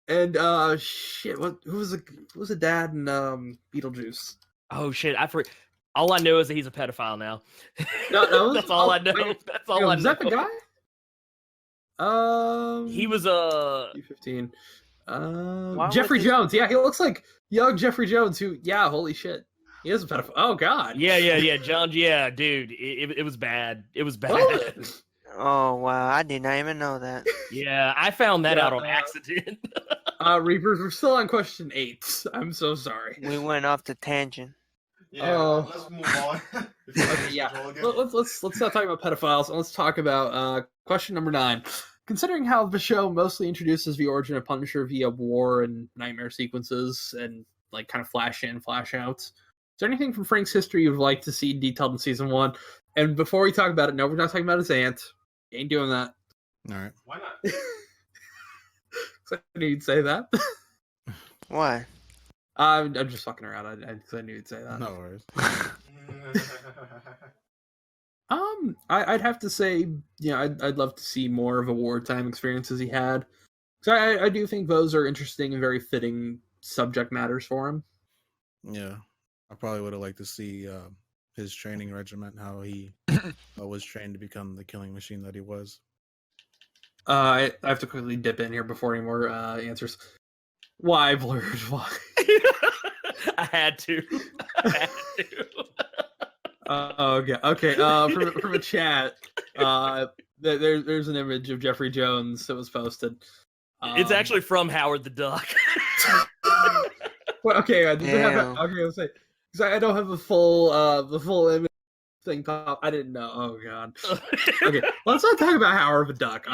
And shit, who was the dad in Beetlejuice? Oh shit, I forgot. All I know is that he's a pedophile now. No, that's all I know. That's all I know. Is that the guy? He was 15. Jeffrey Jones. Yeah, he looks like young Jeffrey Jones. Who? Yeah, holy shit, he is a pedophile. Oh god. Yeah, John. Yeah, dude, it was bad. It was bad. Oh wow, I did not even know that. Yeah, I found that out on accident. Reapers, we're still on question 8. I'm so sorry. We went off the tangent. Yeah, let's move on. Okay, yeah. Let's not talk about pedophiles. And let's talk about question number 9. Considering how the show mostly introduces the origin of Punisher via war and nightmare sequences and like kind of flash in, flash outs, is there anything from Frank's history you'd like to see detailed in season 1? And before we talk about it, no, we're not talking about his aunt. Ain't doing that. All right. Why not? So I knew you'd say that. Why? I'm just fucking around. I knew you'd say that. No worries. I'd have to say, I'd love to see more of a wartime experiences he had. So I do think those are interesting and very fitting subject matters for him. Yeah, I probably would have liked to see his training regiment, how he was trained to become the killing machine that he was. I have to quickly dip in here before any more answers. Why, Blurred? Why? I had to. Okay. From a chat, there's an image of Jeffrey Jones that was posted. It's actually from Howard the Duck. Well, okay, let's say because I don't have the full image thing pop. I didn't know. Oh god. Okay, let's not talk about Howard the Duck.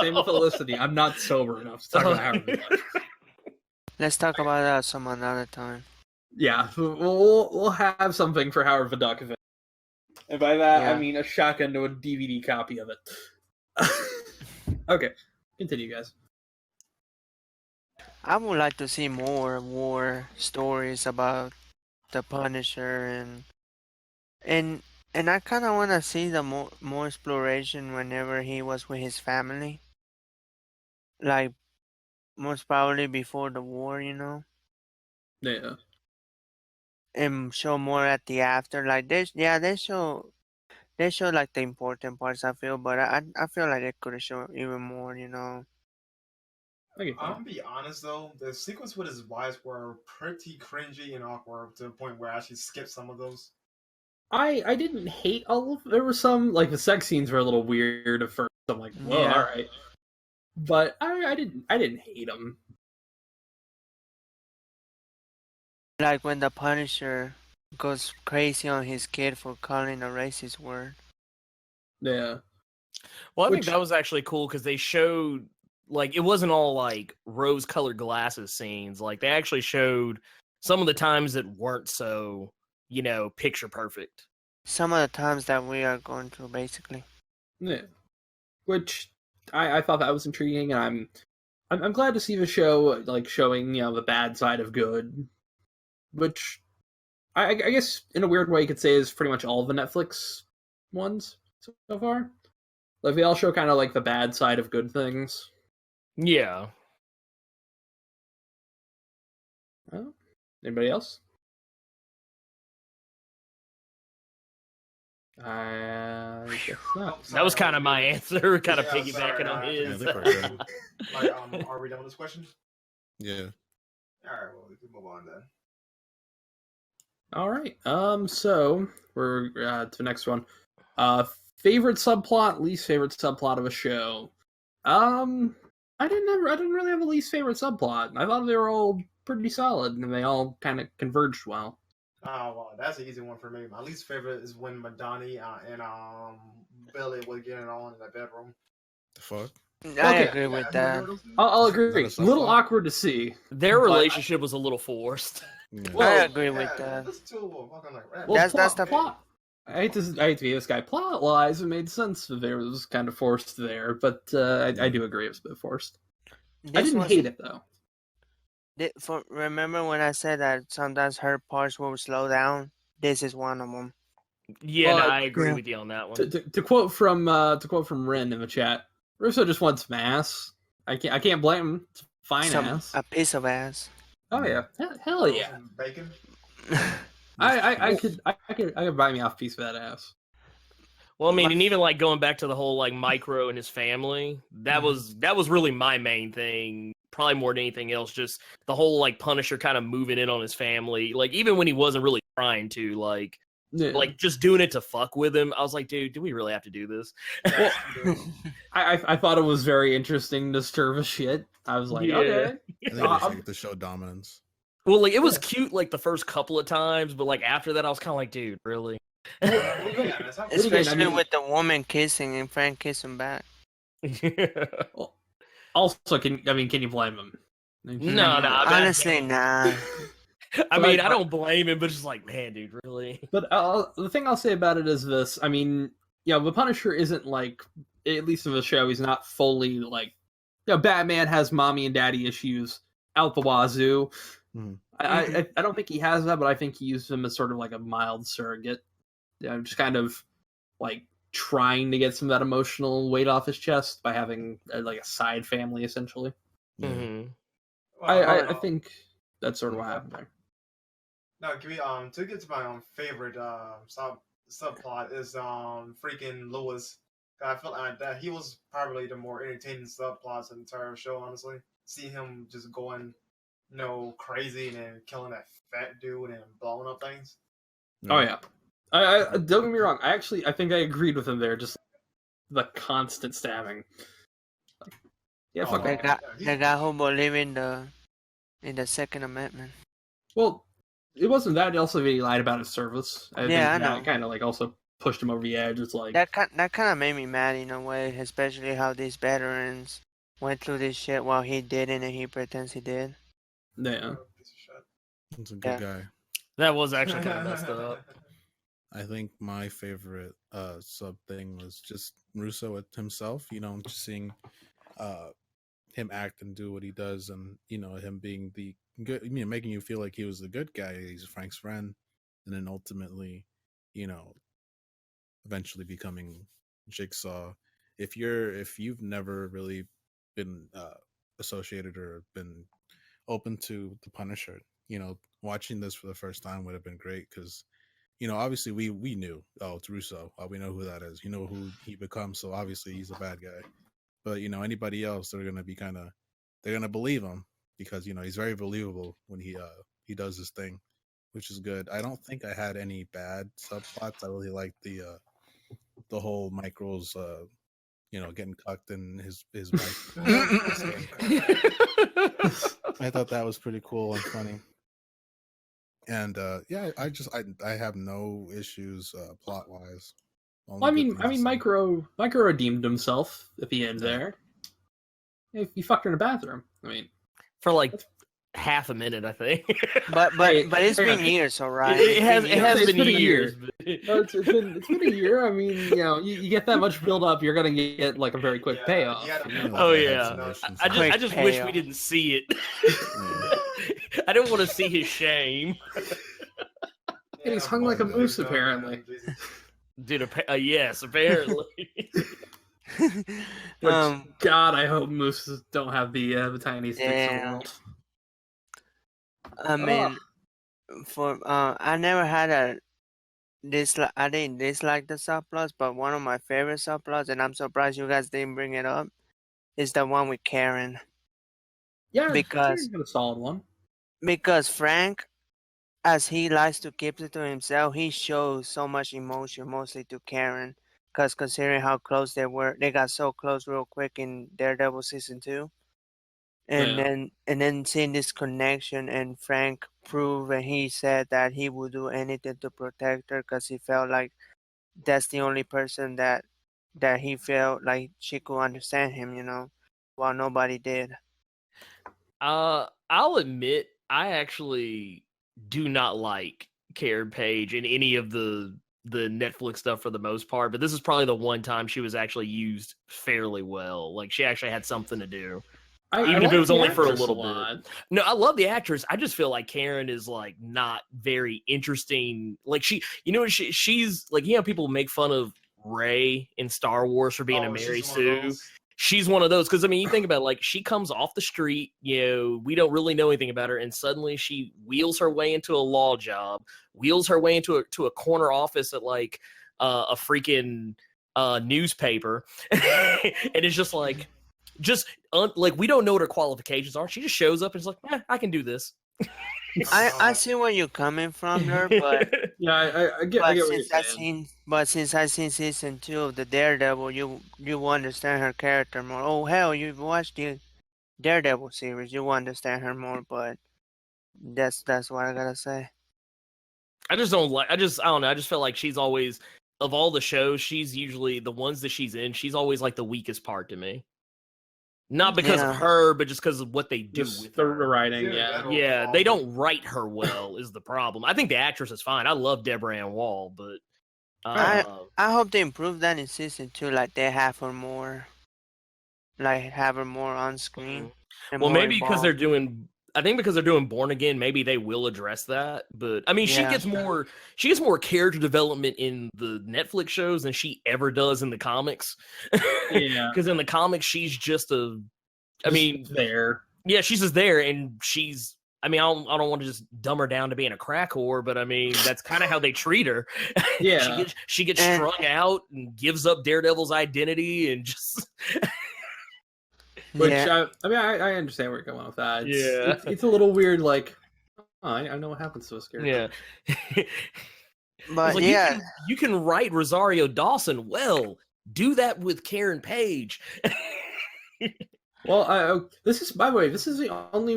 Same with Felicity. I'm not sober enough to talk about Howard the Duck. Let's talk about that some another time. Yeah, we'll have something for Howard the Duck event. And by that, I mean a shotgun to a DVD copy of it. Okay, continue, guys. I would like to see more war stories about the Punisher and I kind of want to see the more exploration whenever he was with his family. Like, most probably before the war, Yeah. And show more at the after. Like, they show like the important parts, I feel, but I feel like they could have shown even more, Okay. I'm gonna be honest though, the sequence with his wives were pretty cringy and awkward to the point where I actually skipped some of those. I didn't hate all of. There were some, like, the sex scenes were a little weird at first. I'm like, whoa, all right. But I didn't hate them. Like when the Punisher goes crazy on his kid for calling a racist word. Yeah. Well, I think that was actually cool because they showed, like, it wasn't all like rose-colored glasses scenes. Like, they actually showed some of the times that weren't so, picture perfect. Some of the times that we are going through, basically. Yeah. Which I thought that was intriguing, and I'm glad to see the show like showing the bad side of good, which I guess in a weird way you could say is pretty much all the Netflix ones so far. Like, they all show kind of like the bad side of good things. Yeah. Well, anybody else? I guess not. Sorry, That was kind of my answer, kind of Yeah, piggybacking sorry, on I his. think we're good. Are we done with this question? Yeah. Alright, well, we can move on then. All right. So we're to the next one. Favorite subplot, least favorite subplot of a show. I didn't really have a least favorite subplot. I thought they were all pretty solid and they all kind of converged well. Oh, well, that's an easy one for me. My least favorite is when Madani and Billy were getting on in the bedroom. The fuck? I agree with that. I'll agree. Not a A little subplot. awkward to see. Their relationship was a little forced. Yeah. I agree with that. That's too fucking like rap. Well, That's the plot. I hate to be this guy. Plot wise, it made sense that there was kind of forced there, but I do agree it was a bit forced. I didn't hate it though. Remember when I said that sometimes her parts will slow down? This is one of them. Yeah, Well, I agree with you on that one. To quote from Ren in the chat, Russo just wants some ass. I can't blame him. It's fine ass. A piece of ass. Oh yeah, hell yeah. Some bacon. I could buy me off a piece of that ass. Well, I mean, and even like going back to the whole like Micro and his family, that was really my main thing, probably more than anything else. Just the whole like Punisher kind of moving in on his family, like even when he wasn't really trying to, like just doing it to fuck with him. I was like, dude, do we really have to do this? Well, I thought it was very interesting to stir the shit. I was like, okay, I think they to show dominance. Well, like it was cute like the first couple of times, but like after that, I was kind of like, dude, really? Especially with the woman kissing and Frank kissing back. Well, also, can you blame him? No, honestly, nah. I mean, I don't blame him, but it's just like, man, dude, really? But the thing I'll say about it is this. I mean, the Punisher isn't like, at least in the show, he's not fully like, Batman has mommy and daddy issues out the wazoo. Mm-hmm. I don't think he has that, but I think he used him as sort of like a mild surrogate. Just kind of like trying to get some of that emotional weight off his chest by having like a side family, essentially. Mm-hmm. Well, I think that's sort of what happened there. Now, can we to get to my favorite subplot is freaking Lewis. I felt like that he was probably the more entertaining subplots in the entire show. Honestly, see him just going, crazy and then killing that fat dude and blowing up things. Oh yeah. I don't get me wrong. I think I agreed with him there. Just the constant stabbing. Fuck that guy who believed in the Second Amendment. Well, it wasn't that. Also, he lied about his service. I think I know. That kind of like also pushed him over the edge. It's like that kind of made me mad in a way, especially how these veterans went through this shit while he didn't, and he pretends he did. Yeah, he's a good guy. That was actually kind of messed up. I think my favorite sub thing was just Russo with himself, just seeing him act and do what he does, and him being the good, making you feel like he was the good guy. He's Frank's friend, and then ultimately, eventually becoming Jigsaw. If you've never really been associated or been open to the Punisher, watching this for the first time would have been great because. Obviously we knew, it's Russo. We know who that is. Who he becomes. So obviously he's a bad guy. But anybody else, they're gonna be they're gonna believe him because he's very believable when he does his thing, which is good. I don't think I had any bad subplots. I really liked the whole Micro's getting cucked in his wife. I thought that was pretty cool and funny. And I have no issues plot wise. I mean, Micro redeemed himself at the end there. He fucked her in the bathroom. I mean, for like half a minute, I think. but it's been years, all right. It has been years. It's been a year. I mean, you get that much build up, you're gonna get like a very quick payoff. Oh yeah. I just wish we didn't see it. I don't want to see his shame. And he's hung like a moose, apparently. Dude, yes, apparently. God, I hope mooses don't have the tiniest dicks in the world. I mean, I never had I didn't dislike the subplots, but one of my favorite subplots, and I'm surprised you guys didn't bring it up, is the one with Karen. Yeah, because a solid one. Because Frank, as he likes to keep it to himself, he shows so much emotion, mostly to Karen. Because considering how close they got so close real quick in Daredevil season 2. And then seeing this connection, and Frank proved, and he said that he would do anything to protect her because he felt like that's the only person that he felt like she could understand him, while nobody did. I'll admit, I actually do not like Karen Page in any of the Netflix stuff for the most part, but this is probably the one time she was actually used fairly well. Like, she actually had something to do. Even if it was only for a little bit. No, I love the actress. I just feel like Karen is like not very interesting. Like she's like, people make fun of Rey in Star Wars for being a Mary Sue. She's one of those because you think about it, like she comes off the street. We don't really know anything about her, and suddenly she wheels her way into a law job, wheels her way into a corner office at like a freaking newspaper, and it's just like. Like we don't know what her qualifications are. She just shows up and is like, I can do this. I see where you're coming from there, but I get what you're saying. But since I've seen season 2 of the Daredevil, you will understand her character more. Oh hell, you've watched the Daredevil series, you will understand her more. But that's what I gotta say. I don't know. I just feel like she's always, of all the shows, she's usually the ones that she's in. She's always like the weakest part to me. Not because of her, but just because of what they do with the her. writing. Yeah, they don't write her well is the problem. I think the actress is fine. I love Deborah Ann Wall, but I hope they improve that in season 2. Like they have her more on screen. Well, maybe because they're doing. I think because they're doing Born Again, maybe they will address that. But she gets more character development in the Netflix shows than she ever does in the comics. Yeah, because in the comics she's just there. Yeah, she's just there, and she's. I don't want to just dumb her down to being a crack whore, but that's kind of how they treat her. Yeah, she gets strung out and gives up Daredevil's identity and just. Which I understand where you're going with that. It's a little weird. Like, I know what happens to a character. Yeah, but like, you can write Rosario Dawson well. Do that with Karen Page. Well, this is, by the way, the only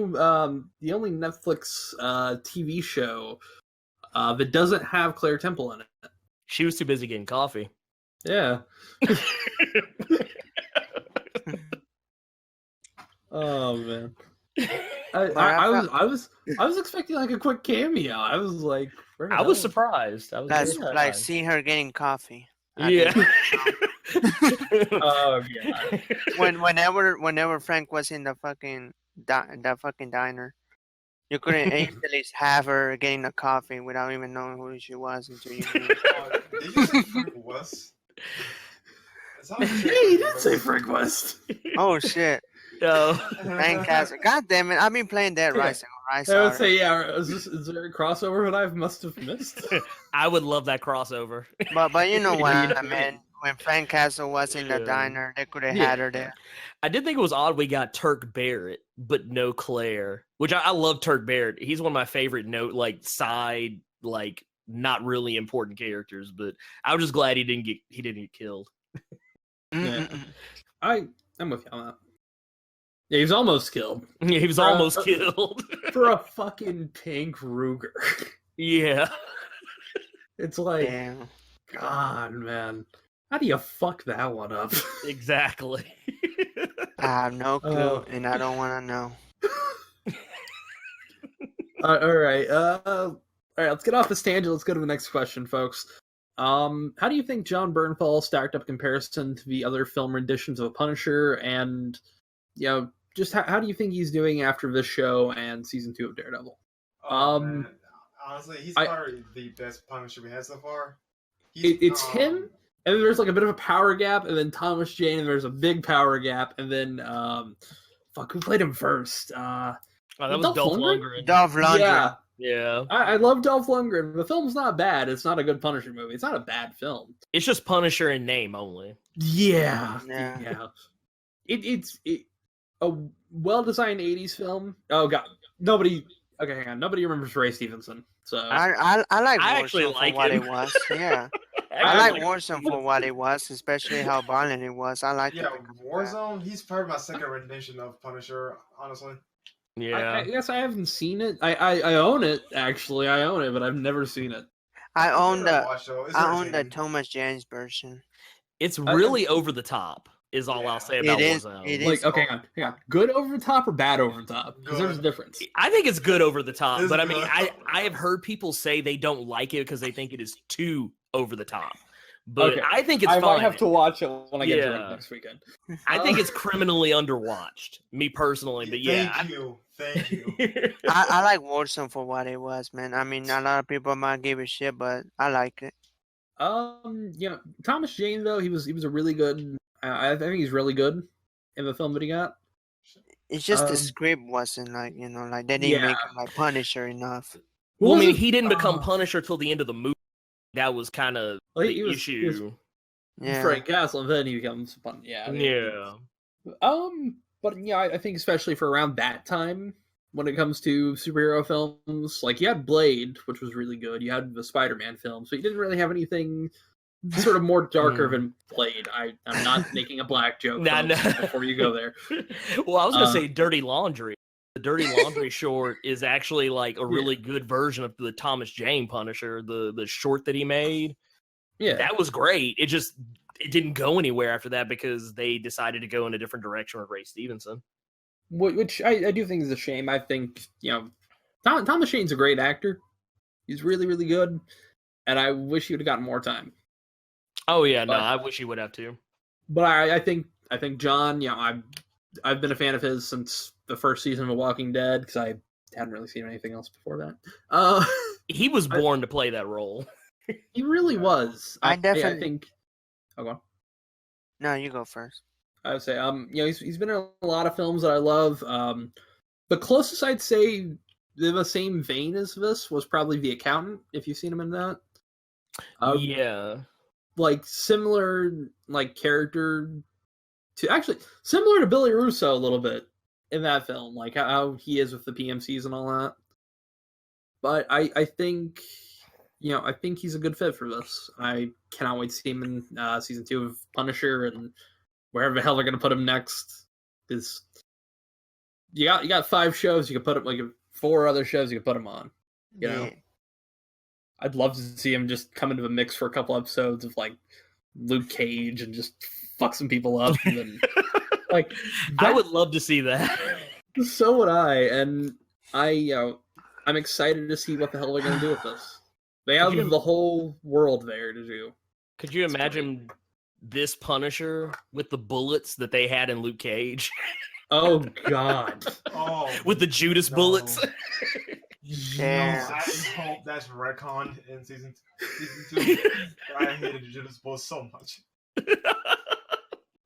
Netflix TV show that doesn't have Claire Temple in it. She was too busy getting coffee. Yeah. Oh man, I was expecting like a quick cameo. I was like, I was surprised. Like seeing her getting coffee. Yeah. Oh god. Whenever Frank was in the fucking diner, you couldn't easily have her getting a coffee without even knowing who she was until you. Did you say Frank West? Yeah, he did say Frank West. Oh shit. No. Frank Castle. God damn it! I've been playing Dead Rising. I would say, is there a crossover that I must have missed? I would love that crossover. But you know what I mean. When Frank Castle was in the diner, they could have had her there. I did think it was odd we got Turk Barrett, but no Claire. Which I love Turk Barrett. He's one of my favorite side, not really important characters. But I was just glad he didn't get killed. Yeah. I'm with you on that. Yeah, he was almost killed. Yeah, he was almost killed. For a fucking pink Ruger. Yeah. It's like, damn. God, man. How do you fuck that one up? Exactly. I have no clue, and I don't want to know. All right, let's get off this tangent. Let's go to the next question, folks. How do you think John Bernthal stacked up in comparison to the other film renditions of Punisher, and just how do you think he's doing after this show and season 2 of Daredevil? Man. Honestly, he's probably the best Punisher we had so far. It's him, and then there's like a bit of a power gap, and then Thomas Jane, and there's a big power gap, and then who played him first? That was Dolph Lundgren. Dolph Lundgren. Yeah. I love Dolph Lundgren. The film's not bad. It's not a good Punisher movie. It's not a bad film. It's just Punisher in name only. Yeah. It's a well-designed 80s film. Oh god, nobody remembers Ray Stevenson. So I like actually Warzone like for what him. it was. Yeah. I like Warzone for what it was, especially how violent it was. I like Warzone. He's probably my second rendition of Punisher, honestly. Yeah. I guess I haven't seen it. I own it, actually. I own it, but I've never seen it. I own the Thomas Jane's version. It's really over the top, is all I'll say about Warzone. It like, is. okay, hang on. Good over the top or bad over the top? Because there's a difference. I think it's good over the top, but I mean, good. I have heard people say they don't like it because they think it is too over the top. But I think it's fine. I might have to watch it when I get drunk Yeah. next weekend. I think it's criminally underwatched, me personally. But yeah, Thank you. I like Warzone for what it was, man. I mean, a lot of people might give it shit, but I like it. Thomas Jane though, he was a really good. I think he's really good in the film that he got. It's just the script wasn't like, like they didn't make him like Punisher enough. Well, I mean, he didn't become Punisher till the end of the movie. That was kind of the issue. Frank Castle, and then he becomes Punisher. Yeah. But yeah, I think especially for around that time, when it comes to superhero films, like you had Blade, which was really good. You had the Spider-Man films, but you didn't really have anything sort of more darker than Blade. I'm not making a black joke before you go there. Well, I was going to say Dirty Laundry. The Dirty Laundry short is actually like a really good version of the Thomas Jane Punisher, the short that he made. Yeah. That was great. It didn't go anywhere after that because they decided to go in a different direction with Ray Stevenson. Which I do think is a shame. I think, Thomas Jane's a great actor. He's really, really good. And I wish he would have gotten more time. Oh, yeah. No, I wish he would have too. But I think John, I've been a fan of his since the first season of Walking Dead because I hadn't really seen anything else before that. He was born to play that role. He really was. I definitely think. Oh, go on. No, you go first. I would say, he's been in a lot of films that I love. The closest I'd say in the same vein as this was probably The Accountant, if you've seen him in that. Yeah. Like similar, like character similar to Billy Russo a little bit in that film, like how he is with the PMCs and all that. But I think, I think he's a good fit for this. I cannot wait to see him in season 2 of Punisher and wherever the hell they're going to put him next. Because you got 5 shows you can put him, like 4 other shows you can put him on. You know? I'd love to see him just come into the mix for a couple episodes of like Luke Cage and just fuck some people up. And then, I would love to see that. So would I, and I'm excited to see what the hell they're going to do with this. They have the whole world there to do. Could you imagine this Punisher with the bullets that they had in Luke Cage? Oh God! With the Judas bullets. Yeah. I hope that's retconned in season 2. I hated Judas bullets so much.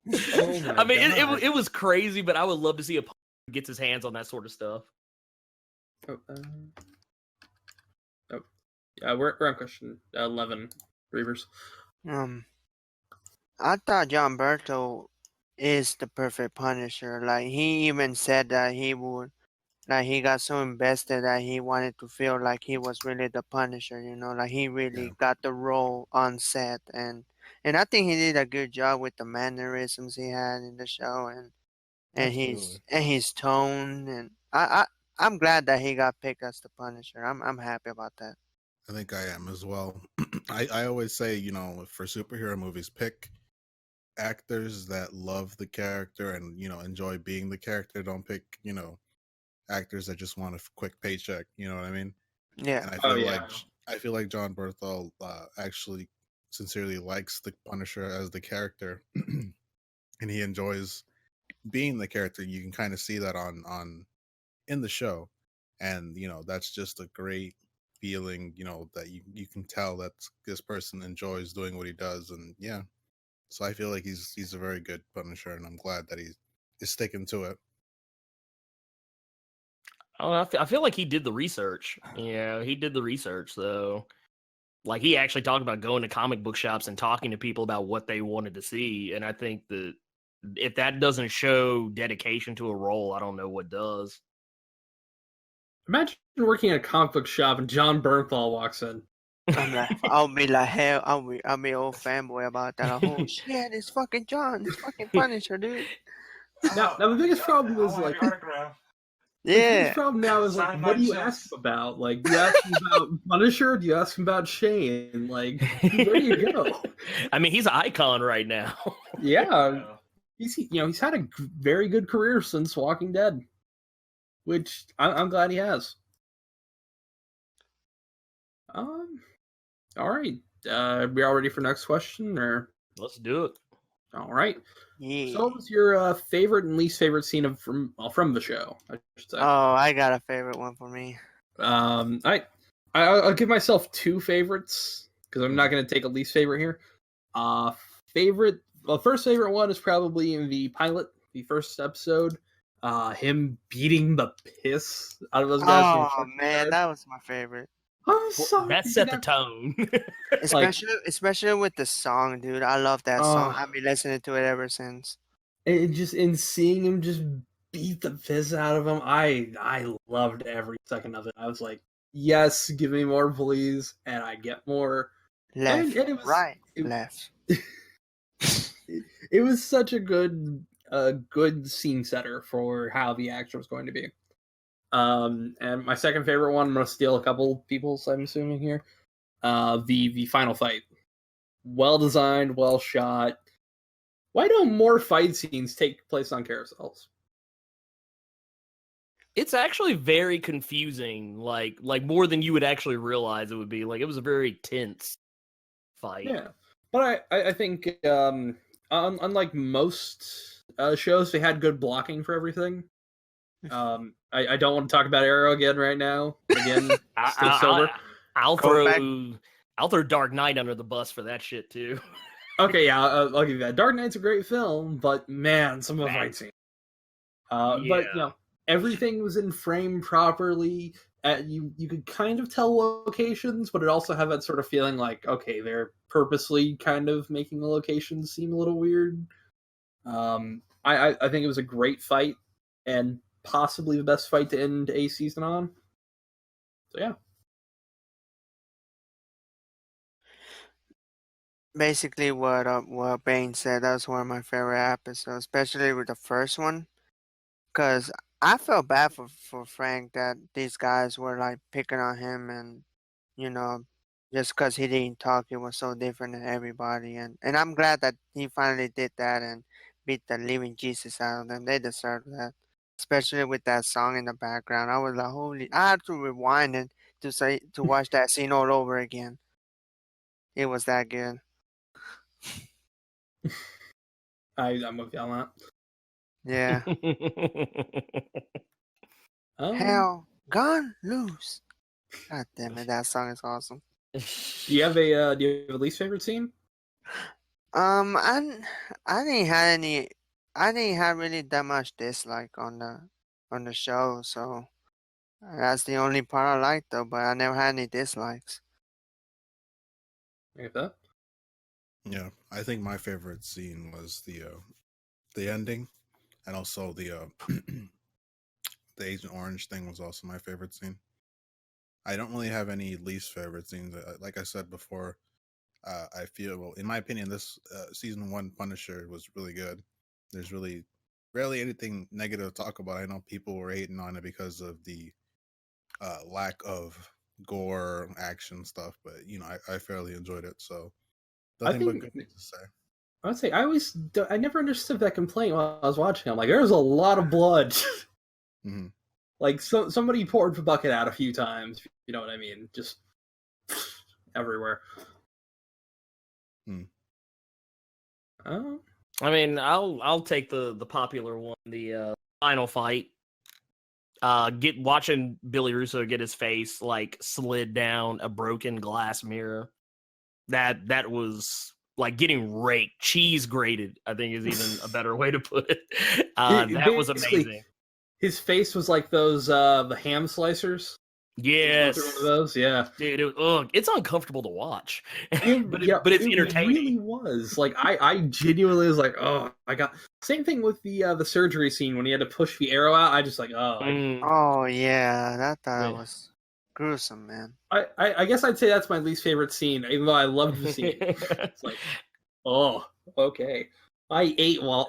I mean, it was crazy, but I would love to see a Punisher who gets his hands on that sort of stuff. We're on question 11, Reavers. I thought John Berto is the perfect Punisher. Like, he even said that he would, like, he got so invested that he wanted to feel like he was really the Punisher, like he really got the role on set, and I think he did a good job with the mannerisms he had in the show, and his tone, and I'm glad that he got picked as the Punisher. I'm happy about that. I think I am as well. I always say, for superhero movies, pick actors that love the character and, enjoy being the character. Don't pick, actors that just want a quick paycheck. You know what I mean? Yeah. And I feel like John Berthel actually sincerely likes the Punisher as the character, and he enjoys being the character. You can kind of see that on in the show, and that's just a great feeling. That you can tell that this person enjoys doing what he does, and so I feel like he's a very good Punisher, and I'm glad that he is sticking to it. I feel like he did the research. He did the research, though. Like, he actually talked about going to comic book shops and talking to people about what they wanted to see. And I think that if that doesn't show dedication to a role, I don't know what does. Imagine working at a comic book shop and John Bernthal walks in. I'll be like, hell, I'll be old fanboy about that. Oh shit, it's fucking John, it's fucking Punisher, dude. Now the biggest problem is like, the biggest problem now is like, what do you ask him about? Like, do you ask him about Punisher? Do you ask him about Shane? Like, where do you go? I mean, he's an icon right now. Yeah, he's had a very good career since Walking Dead, which I'm glad he has. All right. We all ready for next question, or Let's do it. all right? Yeah. So, what was your favorite and least favorite scene from the show? I should say. Oh, I got a favorite one for me. I'll give myself two favorites because I'm not going to take a least favorite here. First favorite one is probably in the pilot, the first episode. Him beating the piss out of those guys. Oh man, that was my favorite. I'm sorry. That set the tone. Especially with the song, dude. I love that song. I've been listening to it ever since. And just in seeing him just beat the piss out of him, I loved every second of it. I was like, yes, give me more, please, and I get more. Left, left. It was such a good scene setter for how the action was going to be. And my second favorite one, I'm going to steal a couple people's, I'm assuming here. The final fight. Well designed, well shot. Why don't more fight scenes take place on carousels? It's actually very confusing, like more than you would actually realize it would be. Like, it was a very tense fight. Yeah, but I think unlike most shows, they had good blocking for everything. I don't want to talk about Arrow again right now. Again, still sober. I'll throw Dark Knight under the bus for that shit too. Okay, yeah, I'll give you that. Dark Knight's a great film, but man, some of the fight scenes. But everything was in frame properly. You could kind of tell locations, but it also had that sort of feeling like, okay, they're purposely kind of making the locations seem a little weird. I think it was a great fight, and possibly the best fight to end a season on. So yeah. Basically, what Bane said, that was one of my favorite episodes, especially with the first one, because I felt bad for Frank that these guys were like picking on him, and just because he didn't talk, it was so different than everybody, and I'm glad that he finally did that and beat the living Jesus out of them. They deserve that, especially with that song in the background. I was like, holy! I had to rewind it to watch that scene all over again. It was that good. I'm with you on that. Yeah. Hell gone loose. God damn it, that song is awesome. Do you have a least favorite scene? I didn't have really that much dislike on the show, so that's the only part I liked though, but I never had any dislikes. Like that? Yeah, I think my favorite scene was the ending, and also the Agent Orange thing was also my favorite scene. I don't really have any least favorite scenes. Like I said before, I feel, well, in my opinion, this season 1 Punisher was really good. There's really rarely anything negative to talk about. I know people were hating on it because of the lack of gore, action stuff, but I fairly enjoyed it. So nothing but good things to say. I would say I never understood that complaint while I was watching. I'm like, there's a lot of blood. Mm-hmm. Like somebody poured the bucket out a few times. You know what I mean? Just everywhere. I mean, I'll take the popular one, the final fight. Watching Billy Russo get his face like slid down a broken glass mirror. That was like getting raked, cheese grated, I think is even a better way to put it. That was amazing. His face was like those the ham slicers. Yes, one of those. Yeah, dude. It's uncomfortable to watch, but it's entertaining. It really was. Like I genuinely was like, oh, I got same thing with the surgery scene when he had to push the arrow out. I just like, oh yeah, that was gruesome, man. I guess I'd say that's my least favorite scene, even though I loved the scene. It's like, oh, okay. I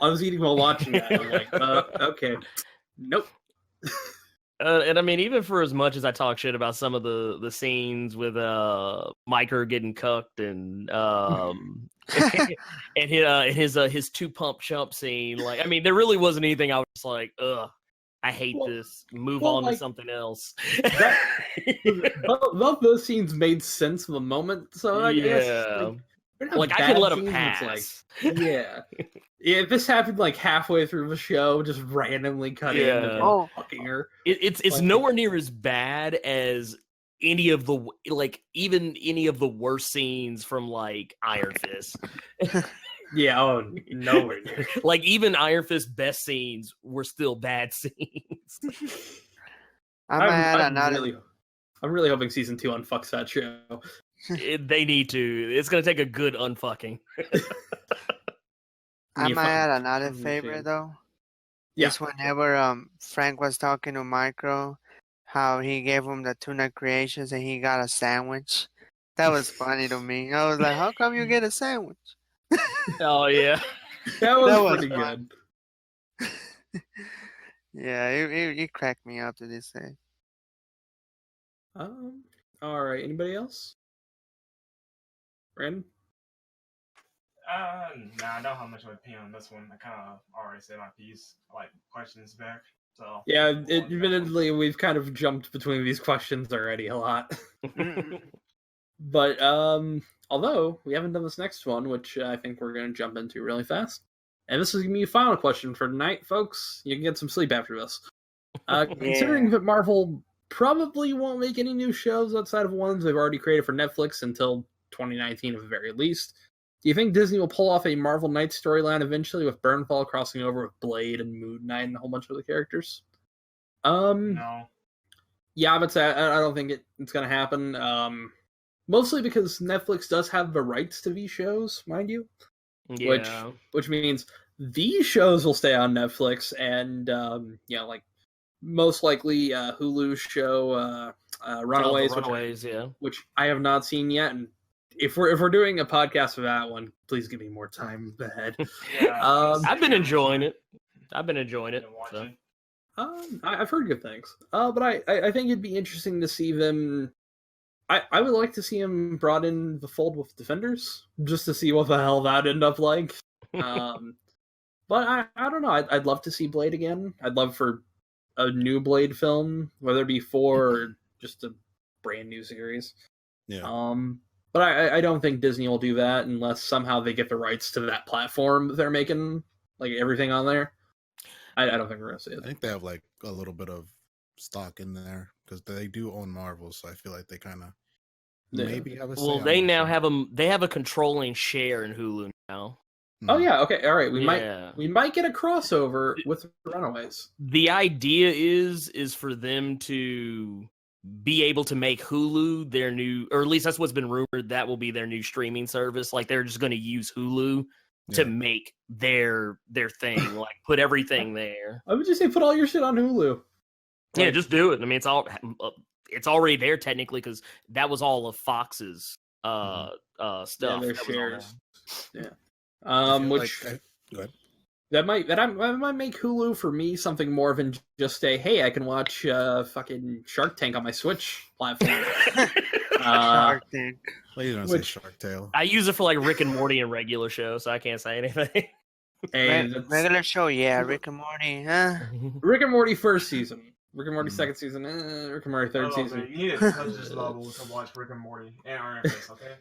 was eating while watching that. I'm like, okay, nope. And I mean, even for as much as I talk shit about some of the scenes with Miker getting cucked and and his 2 pump chump scene, like, I mean, there really wasn't anything I was just like, ugh. I hate this. Move well, on like, to something else. Both those scenes made sense in the moment, so I guess like I can let them pass. Like, yeah. If this happened like halfway through the show, just randomly cut in and fucking her. It's like, nowhere near as bad as any of the even any of the worst scenes from like Iron Fist. Yeah, nowhere near. Like even Iron Fist's best scenes were still bad scenes. I'm really hoping season 2 unfucks that show. They need to. It's gonna take a good unfucking. I might add another favorite though. Yeah. It's whenever Frank was talking to Micro, how he gave him the tuna creations and he got a sandwich. That was funny to me. I was like, how come you get a sandwich? Oh yeah. That was pretty good. Yeah, it cracked me up to this day. All right. Anybody else? Brandon? Nah, I don't have much of an opinion on this one. I kind of already said my piece. I like questions back. So yeah, admittedly, we've kind of jumped between these questions already a lot. But although we haven't done this next one, which I think we're going to jump into really fast. And this is going to be a final question for tonight, folks. You can get some sleep after this. Considering that Marvel probably won't make any new shows outside of ones they've already created for Netflix until 2019 at the very least, do you think Disney will pull off a Marvel Knights storyline eventually with Burnfall crossing over with Blade and Moon Knight and a whole bunch of other characters? No. Yeah, but I don't think it's going to happen. Mostly because Netflix does have the rights to these shows, mind you. Yeah. Which means these shows will stay on Netflix, and like most likely Hulu's show Runaways, which I have not seen yet. And if we're doing a podcast for that one, please give me more time ahead. I've been enjoying it. So. I've heard good things. But I think it'd be interesting to see them. I would like to see him brought in the fold with Defenders, just to see what the hell that'd end up like. But I don't know. I'd love to see Blade again. I'd love for a new Blade film, whether it be 4 or just a brand new series. Yeah. But I don't think Disney will do that unless somehow they get the rights to that platform that they're making, like everything on there. I don't think we're gonna see it. I think they have like a little bit of stock in there because they do own Marvel, so I feel like they kind of maybe have a say. Well, they now have they have a controlling share in Hulu now. Oh yeah, okay, all right. We might get a crossover with Runaways. The idea is for them to be able to make Hulu their new, or at least that's what's been rumored, that will be their new streaming service. Like they're just going to use Hulu to make their thing, like put everything there. I would just say put all your shit on Hulu. Yeah, just do it. I mean, it's already there technically because that was all of Fox's stuff. Yeah, their shares. Yeah. Which go ahead. That might make Hulu for me something more than just a hey, I can watch fucking Shark Tank on my Switch platform. Shark Tank. Please don't say Shark Tale. I use it for like Rick and Morty and regular shows, so I can't say anything. Regular show, yeah. Rick and Morty, huh? Rick and Morty first season. Rick and Morty second season. Rick and Morty third season. Man, you need a conscious level to watch Rick and Morty and Iron Fist, okay?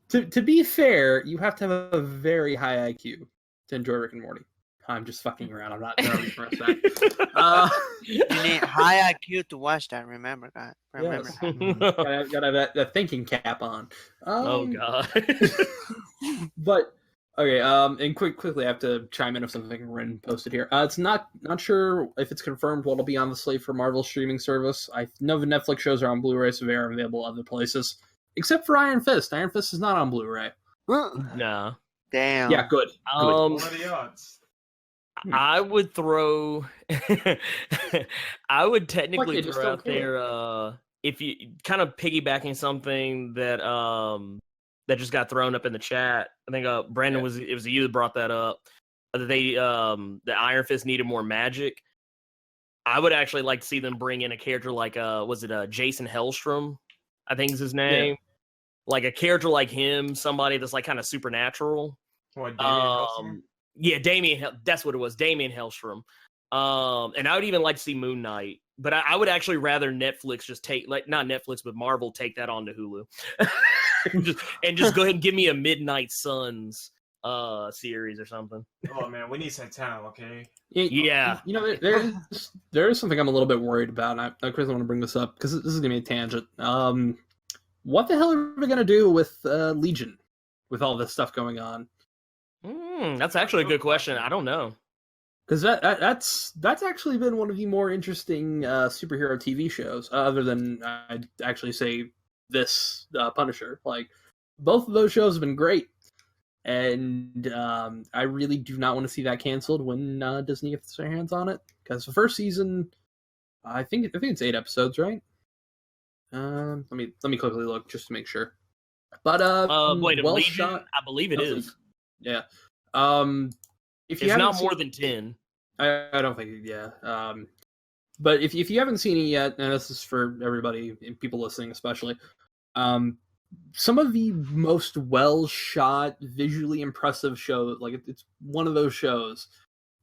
To be fair, you have to have a very high IQ to enjoy Rick and Morty. I'm just fucking around. I'm not trying to that. You need high IQ to watch that. Remember that. Remember that. Gotta have that thinking cap on. Oh god. But okay. And quickly, I have to chime in with something Ren posted here. It's not sure if it's confirmed what'll be on the slate for Marvel's streaming service. I know the Netflix shows are on Blu-ray, so they are available other places, except for Iron Fist. Iron Fist is not on Blu-ray. No. Damn. Yeah, good. What are the odds? I would throw. I would technically throw out there. If you kind of piggybacking something that that just got thrown up in the chat. I think Brandon it was you that brought that up. The Iron Fist needed more magic. I would actually like to see them bring in a character like was it Jason Hellstrom? I think is his name. Yeah. Like a character like him, somebody that's like kind of supernatural. What, Damien Hellstrom? Yeah, Damien. That's what it was. Damien Hellstrom. And I would even like to see Moon Knight, but I would actually rather Netflix just take, like, not Netflix, but Marvel take that onto Hulu, just go ahead and give me a Midnight Suns series or something. Oh man, we need Santana, okay? Yeah. You know, there is something I'm a little bit worried about, and I want to bring this up because this is gonna be a tangent. What the hell are we gonna do with Legion, with all this stuff going on? That's actually a good question. I don't know. Because that's actually been one of the more interesting superhero TV shows, other than I'd actually say this Punisher. Like, both of those shows have been great, and I really do not want to see that canceled when Disney gets their hands on it. Because the first season, I think it's 8 episodes, right? Let me quickly look just to make sure. But wait, well Legion, shot. I believe it is. Yeah. If it's not more than 10. I don't think, yeah. But if you haven't seen it yet, and this is for everybody, people listening especially, some of the most well-shot, visually impressive shows, like it's one of those shows,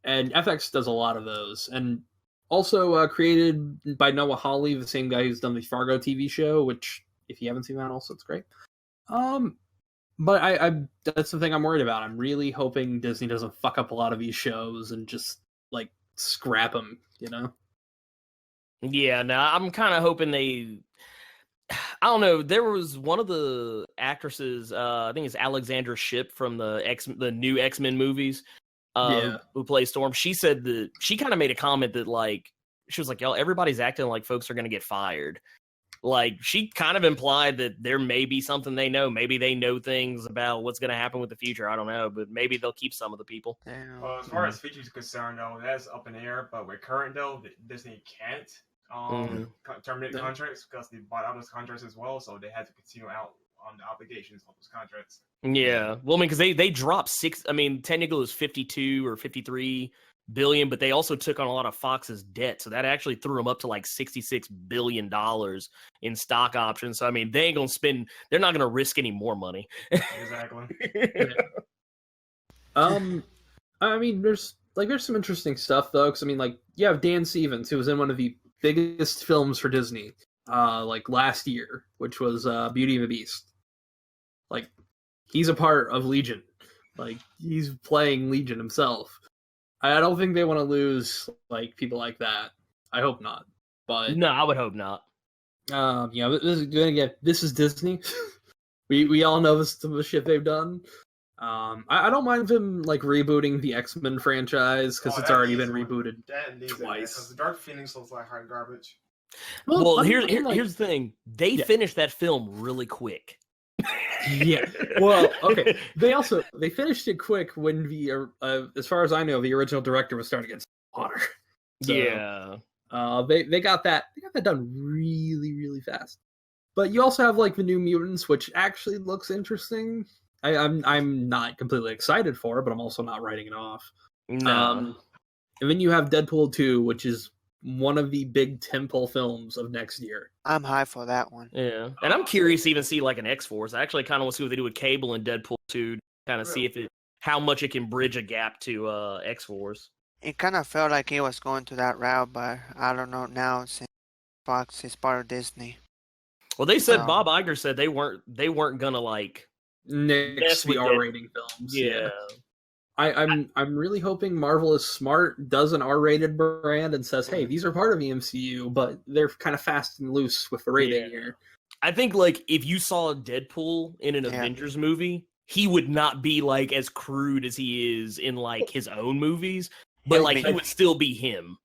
and FX does a lot of those, and also created by Noah Hawley, the same guy who's done the Fargo TV show, which, if you haven't seen that, also it's great. But I that's the thing I'm worried about. I'm really hoping Disney doesn't fuck up a lot of these shows and just, like, scrap them, you know? Yeah, no, I'm kind of hoping they... I don't know. There was one of the actresses, I think it's Alexandra Shipp from the new X-Men movies, who plays Storm. She said that she kind of made a comment that, like, she was like, "Y'all, everybody's acting like folks are going to get fired." Like, she kind of implied that there may be something they know. Maybe they know things about what's going to happen with the future. I don't know, but maybe they'll keep some of the people. Well, as far as future is concerned, though, that's up in the air. But with current, though, Disney can't terminate contracts because they bought out those contracts as well, so they had to continue out on the obligations of those contracts. Yeah, well, I mean, because they dropped technically it was 52 or 53 billion, but they also took on a lot of Fox's debt, so that actually threw them up to like $66 billion in stock options. So I mean, they're not gonna risk any more money. Exactly. I mean, there's some interesting stuff though, because I mean, like, you have Dan Stevens, who was in one of the biggest films for Disney, like last year, which was Beauty and the Beast. Like, he's a part of Legion. Like, he's playing Legion himself. I don't think they want to lose, like, people like that. I hope not. But no, I would hope not. This is Disney. we all know some of the shit they've done. I don't mind them, like, rebooting the X-Men franchise because it's already been rebooted twice. Because the Dark Phoenix looks like hot garbage. Well, here's the thing: they finished that film really quick. Yeah. Well, okay. They finished it quick when the as far as I know, the original director was starting to get water. So, yeah. They got that done really, really fast. But you also have, like, the New Mutants, which actually looks interesting. I'm not completely excited for it, but I'm also not writing it off. No. And then you have Deadpool 2, which is one of the big tentpole films of next year. I'm high for that one. Yeah, and I'm curious to even see, like, an X-Force. I actually kind of want to see what they do with Cable and Deadpool 2, kind of see how much it can bridge a gap to X-Force. It kind of felt like it was going to that route, but I don't know now since Fox is part of Disney. Well, they said Bob Iger said they weren't gonna, like, nix the R-rating films. Yeah. I'm really hoping Marvel is smart, does an R-rated brand, and says, "Hey, these are part of the MCU, but they're kind of fast and loose with the rating here." I think, like, if you saw Deadpool in an Avengers movie, he would not be, like, as crude as he is in, like, his own movies, but like he would still be him.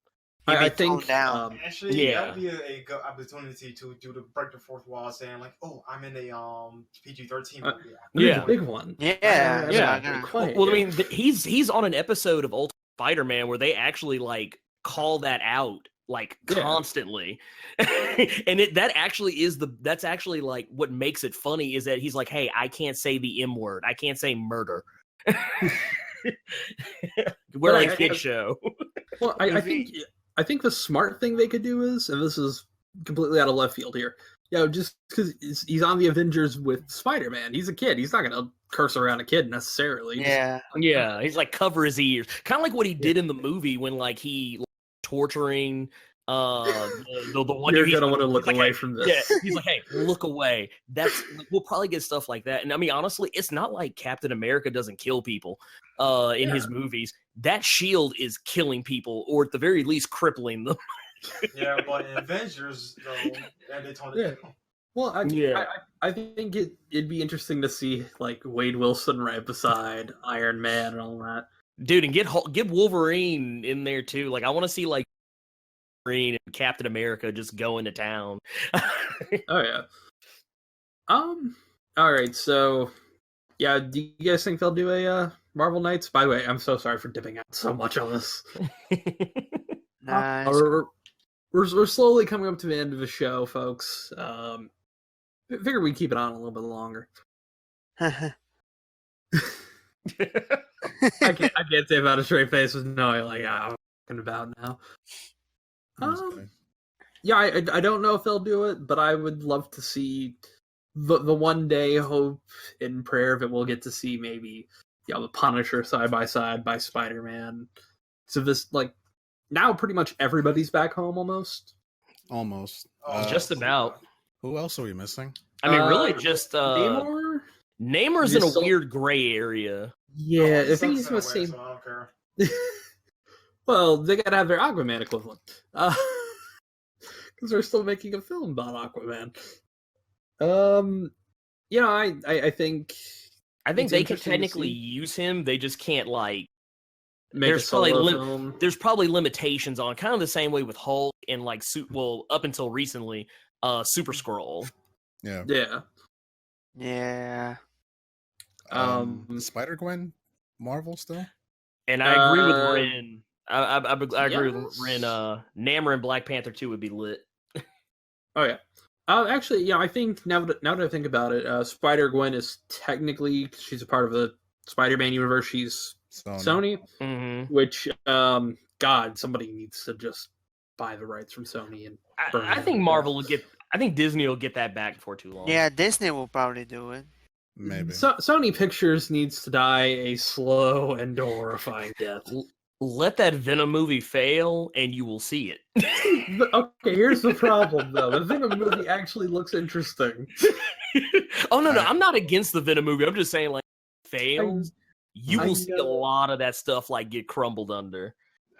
I think actually that would be a good opportunity to do the break the fourth wall, saying like, "Oh, I'm in a PG-13 movie." Yeah, big one. Yeah. Well, I mean, he's on an episode of Ultimate Spider-Man where they actually, like, call that out, like, constantly, and that's actually like what makes it funny is that he's like, "Hey, I can't say the M word. I can't say murder." We're a kid show. Well, I think the smart thing they could do is, and this is completely out of left field here, just because he's on the Avengers with Spider-Man. He's a kid. He's not going to curse around a kid necessarily. Yeah. Yeah. He's like, cover his ears. Kind of like what he did in the movie when, like, he torturing the one. You're gonna want to look away from this. Yeah, he's like, hey, look away. That's we'll probably get stuff like that. And I mean, honestly, it's not like Captain America doesn't kill people in his movies. That shield is killing people, or at the very least, crippling them. Yeah, but in Avengers, though, they told it. Well, I think it'd be interesting to see like Wade Wilson right beside Iron Man and all that. Dude, and get Wolverine in there too. Like, I want to see like Wolverine and Captain America just going to town. Oh yeah. All right. So, yeah. Do you guys think they'll do a Marvel Knights? By the way, I'm so sorry for dipping out so much on this. Nice. We're slowly coming up to the end of the show, folks. Figure we'd keep it on a little bit longer. I can't say about a straight face with no like I'm talking about now. Yeah, I don't know if they'll do it, but I would love to see the one day hope and prayer that we'll get to see maybe the Punisher side by Spider-Man. So this like now pretty much everybody's back home almost. Just about. Who else are we missing? I mean, really, just Namor. Namor's in a weird gray area. Yeah, I think he's the same. So I don't care. Well, they gotta have their Aquaman equivalent. Because they're still making a film about Aquaman. You know, I think they could technically use him. They just can't like. There's probably limitations on kind of the same way with Hulk and like up until recently, Super Skrull. Yeah. Spider-Gwen, Marvel still. And I agree with Ren. I agree with Ren. Namor and Black Panther 2 would be lit. Oh yeah. Actually, yeah. I think now that I think about it, Spider-Gwen is technically she's a part of the Spider-Man universe. She's Sony, which God, somebody needs to just buy the rights from Sony and. I think Marvel will get. I think Disney will get that back before too long. Yeah, Disney will probably do it. Maybe. Sony Pictures needs to die a slow and horrifying death. Let that Venom movie fail, and you will see it. Okay, here's the problem, though. The Venom movie actually looks interesting. No, I'm not against the Venom movie. I'm just saying, like, fails, you will see a lot of that stuff like get crumbled under.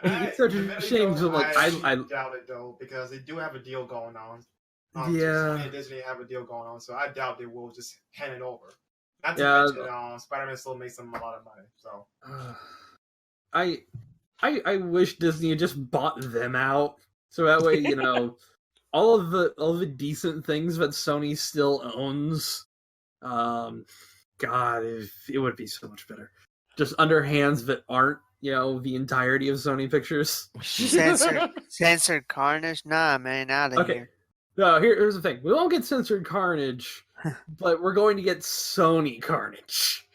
It's such a shame. I doubt it though, because they do have a deal going on. Sony and Disney have a deal going on, so I doubt they will just hand it over. Not to mention, Spider-Man still makes them a lot of money. So, I wish Disney had just bought them out, so that way you know all of the decent things that Sony still owns. God, it would be so much better. Just under hands that aren't. The entirety of Sony Pictures. Censored Carnage? Nah, man, out of here. No, here's the thing. We won't get Censored Carnage, but we're going to get Sony Carnage.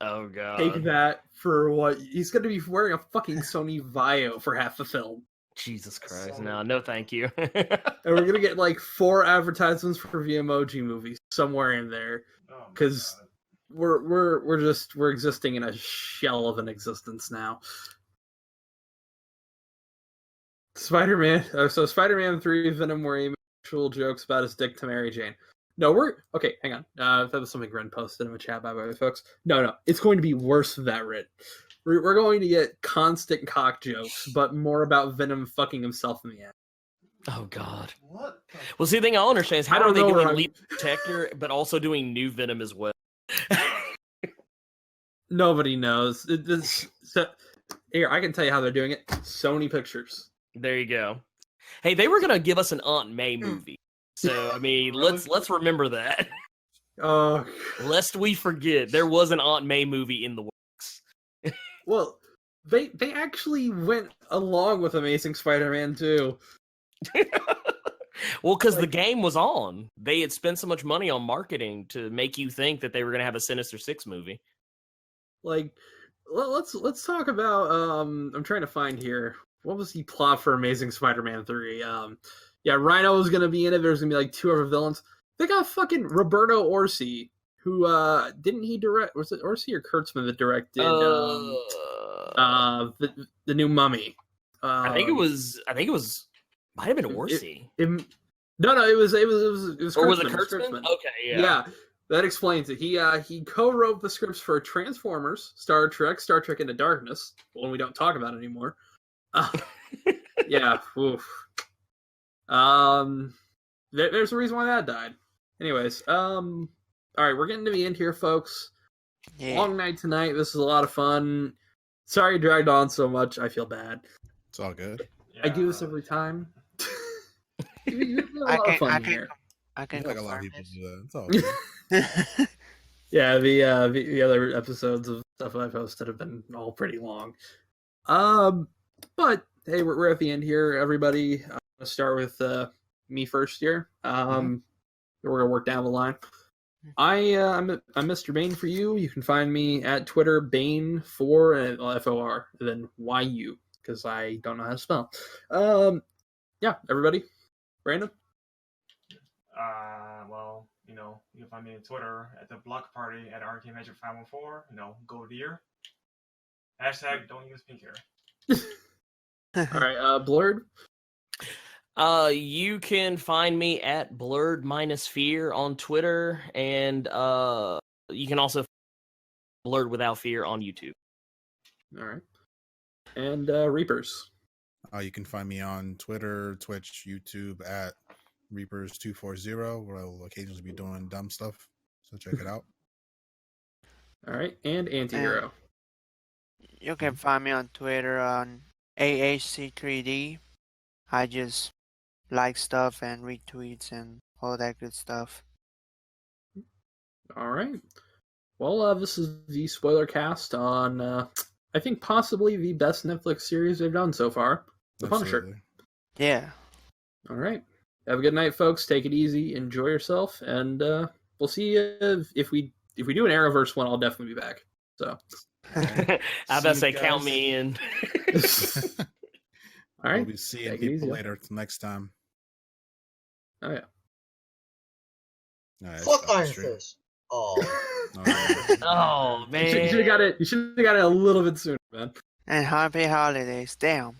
Oh, God. Take that for what? He's going to be wearing a fucking Sony Vio for half the film. Jesus Christ. No, thank you. And we're going to get like 4 advertisements for the Emoji Movie somewhere in there. Because... We're existing in a shell of an existence now. Spider-Man 3 Venom where actual jokes about his dick to Mary Jane. No, okay, hang on. That was something Ren posted in the chat, by the way, folks. No, it's going to be worse than that, Ren. We're going to get constant cock jokes, but more about Venom fucking himself in the ass. Oh, God. What? Well, see, the thing I don't understand is how are they doing Leap Protector, but also doing New Venom as well? Nobody knows. Here, I can tell you how they're doing it. Sony Pictures. There you go. Hey, they were gonna give us an Aunt May movie, so I mean, let's remember that. Lest we forget, there was an Aunt May movie in the works. Well, they actually went along with Amazing Spider-Man 2. Well, because the game was on. They had spent so much money on marketing to make you think that they were going to have a Sinister Six movie. Like, let's talk about. I'm trying to find here. What was the plot for Amazing Spider-Man 3? Rhino was going to be in it. There's going to be like 2 other villains. They got fucking Roberto Orci, who didn't he direct? Was it Orci or Kurtzman that directed the new Mummy? I think it was. Might have been Orsi. No, it was. Or was it Kurtzman? Okay, yeah. That explains it. He co-wrote the scripts for Transformers, Star Trek Into Darkness, one we don't talk about anymore. Yeah. Oof. There's a reason why that died. Anyways, all right, we're getting to the end here, folks. Yeah. Long night tonight. This is a lot of fun. Sorry it dragged on so much. I feel bad. It's all good. Yeah. I do this every time. I can like a lot of confirm people this. do that. It's all good. Yeah, the other episodes of stuff I posted have been all pretty long. But hey, we're at the end here, everybody. I'm gonna start with me first here. We're gonna work down the line. I'm Mr. Bane for you. You can find me at Twitter, Bane for FOR, and then YU, because I don't know how to spell. Yeah, everybody. Brandon? Well, you can find me on Twitter at the block party at RKMagic514. Go deer. Hashtag don't use pink hair. All right, Blurred? You can find me at Blurred-Fear on Twitter, and you can also Blurred Without Fear on YouTube. All right. And Reapers? You can find me on Twitter, Twitch, YouTube at Reapers240, where I will occasionally be doing dumb stuff. So check it out. All right. And Antihero? You can find me on Twitter on AHC3D. I just like stuff and retweets and all that good stuff. All right. Well, this is the Spoilercast on, I think, possibly the best Netflix series they've done so far, The Punisher. Absolutely. Yeah. All right. Have a good night, folks. Take it easy. Enjoy yourself, and we'll see you if we do an Arrowverse one. I'll definitely be back. So, I was about to say, count me in. All right. We'll be seeing people later next time. Oh yeah. Right, Fuck Iron Fist. Oh. Oh man. You should have got it. You should have got it a little bit sooner, man. And happy holidays. Damn.